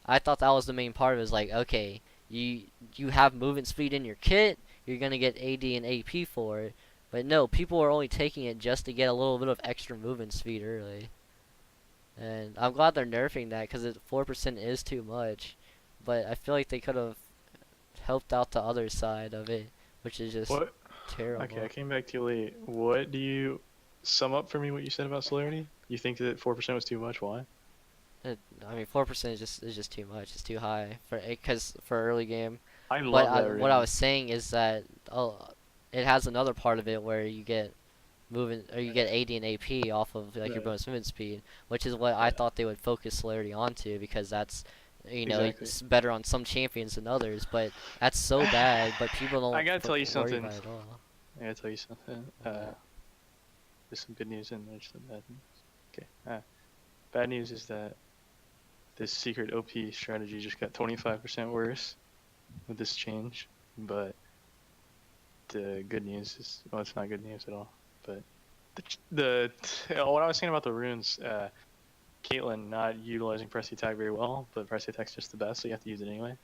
S2: I thought that was the main part of it. Is like, okay, you have movement speed in your kit, you're gonna get AD and AP for it. But no, people are only taking it just to get a little bit of extra movement speed early. And I'm glad they're nerfing that because 4% is too much. But I feel like they could have helped out the other side of it, which is just
S1: What?
S2: terrible.
S1: Okay, I came back too late. What do you sum up for me? What you said about celerity? You think that 4% was too much? Why?
S2: I mean, 4% is just too much. It's too high for early game.
S1: I
S2: But
S1: love that.
S2: what I was saying is that it has another part of it where you get movement or you get AD and AP off of like your
S1: Right.
S2: bonus movement speed, which is what I thought they would focus celerity onto because that's
S1: Exactly.
S2: it's better on some champions than others, but that's so bad. But people don't
S1: I gotta tell you
S2: worry
S1: something.
S2: about it at all.
S1: I gotta tell you something.
S2: Okay.
S1: There's some good news and there's some bad news. Okay. Bad news is that this secret OP strategy just got 25% worse with this change. But the good news is, well, it's not good news at all. But what I was saying about the runes, Caitlyn not utilizing press attack very well, but press attack's just the best, so you have to use it anyway.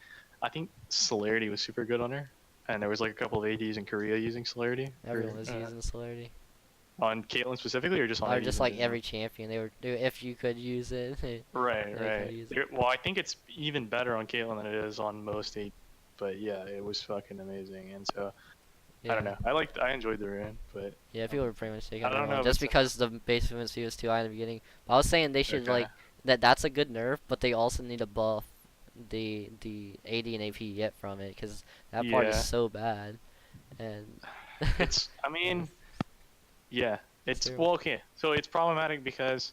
S1: I think celerity was super good on her, and there was like a couple of ADs in Korea using celerity.
S2: Everyone was using celerity.
S1: On Caitlyn specifically, or just on?
S2: Or
S1: ADs
S2: just
S1: in
S2: like
S1: general?
S2: every champion, if you could use it.
S1: Right,
S2: they
S1: right.
S2: could use it.
S1: Well, I think it's even better on Caitlyn than it is on most ADs. But yeah, it was fucking amazing, and so
S2: Yeah.
S1: I don't know. I enjoyed the rune, but
S2: Yeah, people were pretty much taking
S1: I don't
S2: it
S1: know
S2: wrong
S1: if
S2: just
S1: it's
S2: because the base movement speed was too high in the beginning. But I was saying they should
S1: okay.
S2: like that's a good nerf, but they also need to buff the AD and AP you get from it because that part is
S1: Yeah.
S2: so bad. And
S1: It's, I mean, yeah, it's
S2: terrible.
S1: well, okay. So it's problematic because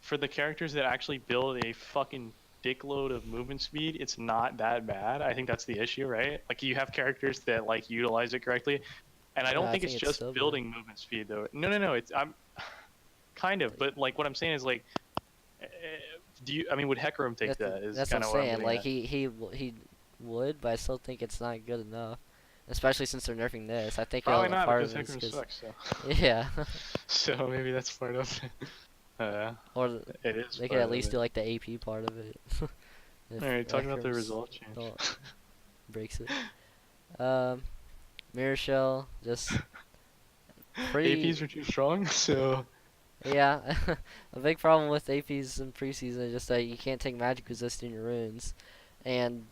S1: for the characters that actually build a fucking dickload of movement speed, it's not that bad. I think that's the issue, right? Like you have characters that like utilize it correctly, and I don't
S2: Yeah, I
S1: think it's
S2: think it's
S1: just
S2: so bad.
S1: building movement speed though. No. It's I'm kind of, but like what I'm saying is like, eh, I mean, would Hecarim take that? Is
S2: That's
S1: kind
S2: what I'm
S1: of what I'm
S2: saying.
S1: getting
S2: Like
S1: at.
S2: he would, but I still think it's not good enough. Especially since they're nerfing this. I think
S1: Probably not
S2: part
S1: because
S2: of it is
S1: Hecarim
S2: because
S1: sucks. So,
S2: yeah.
S1: so maybe that's part of it.
S2: Or
S1: it is
S2: they could
S1: part
S2: at
S1: of
S2: least
S1: it.
S2: do like the AP part of it. If
S1: Alright, talking about the
S2: Ekrams
S1: result change.
S2: don't breaks it. Um, Mirror Shell just pretty.
S1: APs are too strong, so
S2: Yeah, a big problem with APs in preseason is just that you can't take magic resist in your runes, and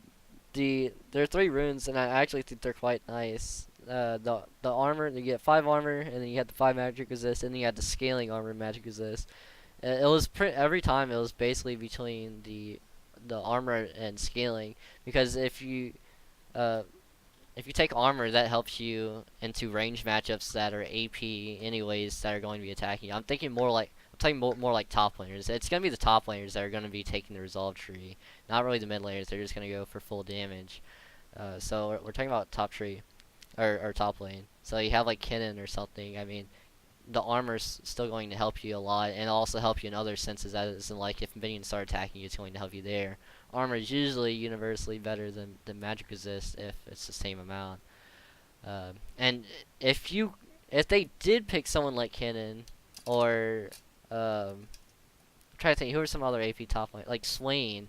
S2: there are 3 runes, and I actually think they're quite nice. The armor, you get 5 armor, and then you have the 5 magic resist, and then you have the scaling armor magic resist. It was every time it was basically between the armor and scaling, because uh if you take armor, that helps you into range matchups that are AP anyways that are going to be attacking you. I'm talking more like top laners. It's gonna be the top laners that are gonna be taking the resolve tree, not really the mid laners. They're just gonna go for full damage. So we're talking about top tree or top lane. So you have like Kennen or something. I mean, the armor's still going to help you a lot, and also help you in other senses. As in, like, if minions start attacking you, it's going to help you there. Armor is usually universally better than magic resist if it's the same amount. And if they did pick someone like Kennen, or I'm trying to think who are some other AP top line like Swain,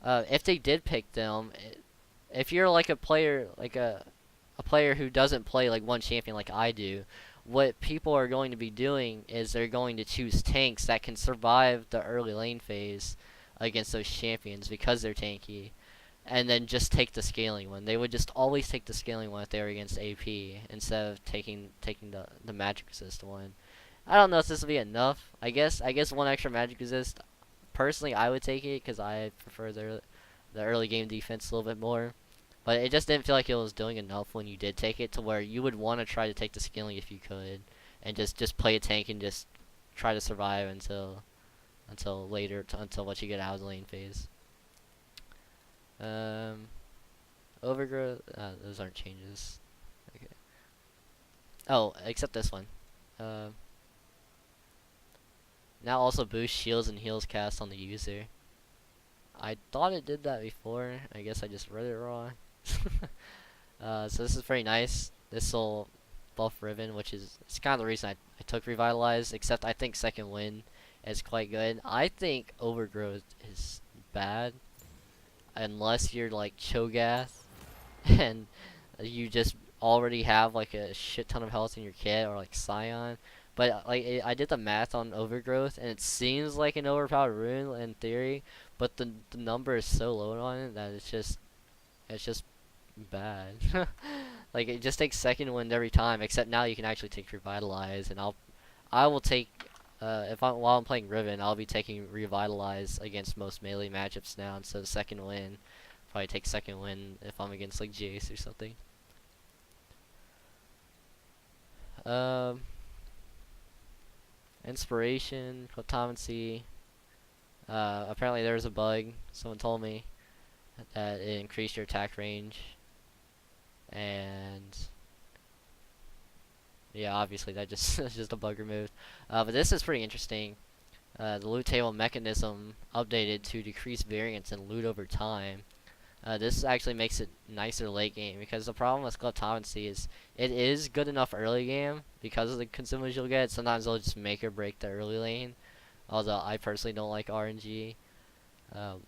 S2: if they did pick them, if you're like a player a player who doesn't play like one champion like I do, what people are going to be doing is they're going to choose tanks that can survive the early lane phase against those champions because they're tanky, and then just take the scaling one. They would just always take the scaling one if they were against AP instead of taking the magic resist one. I don't know if this will be enough. I guess 1 extra magic resist. Personally, I would take it because I prefer the early game defense a little bit more. But it just didn't feel like it was doing enough when you did take it to where you would want to try to take the scaling if you could, and just play a tank and just try to survive until later until once you get out of the lane phase. Um, Overgrowth. Those aren't changes. Okay. Oh, except this one. Uh, Now also boost shields and heals cast on the user. I thought it did that before. I guess I just read it wrong. So this is pretty nice. This will buff Riven, which is it's kind of the reason I took Revitalize, except I think Second Wind is quite good. I think Overgrowth is bad unless you're like Cho'Gath and you just already have like a shit ton of health in your kit, or like Scion. But I did the math on Overgrowth, and it seems like an overpowered rune in theory, but the number is so low on it that it's just bad. Like it just takes Second Wind every time, except now you can actually take Revitalize, and I will take while I'm playing Riven, I'll be taking Revitalize against most melee matchups now instead of Second Wind. Probably take Second Wind if I'm against like Jace or something. Um, Inspiration, Cryptomancy. Apparently there was a bug. Someone told me that it increased your attack range, and yeah, obviously that just that's just a bug removed. But this is pretty interesting. The loot table mechanism updated to decrease variance in loot over time. This actually makes it nicer late game, because the problem with Kleptomancy is it is good enough early game because of the consumables you'll get. Sometimes they'll just make or break the early lane, although I personally don't like RNG. Um,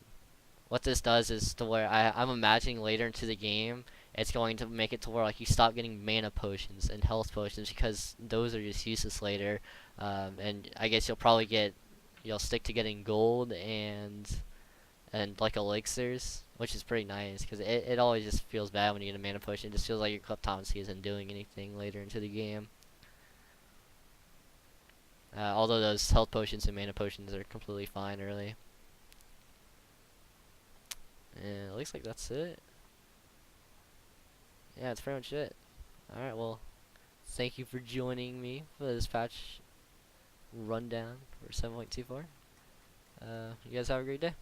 S2: what this does is to where I'm imagining later into the game it's going to make it to where like you stop getting mana potions and health potions because those are just useless later. And I guess you'll stick to getting gold and like elixirs, which is pretty nice because it always just feels bad when you get a mana potion. It just feels like your Kleptomancy isn't doing anything later into the game. Although those health potions and mana potions are completely fine early. And it looks like that's it. Yeah, that's pretty much it. Alright, well, thank you for joining me for this patch rundown for 7.24. You guys have a great day.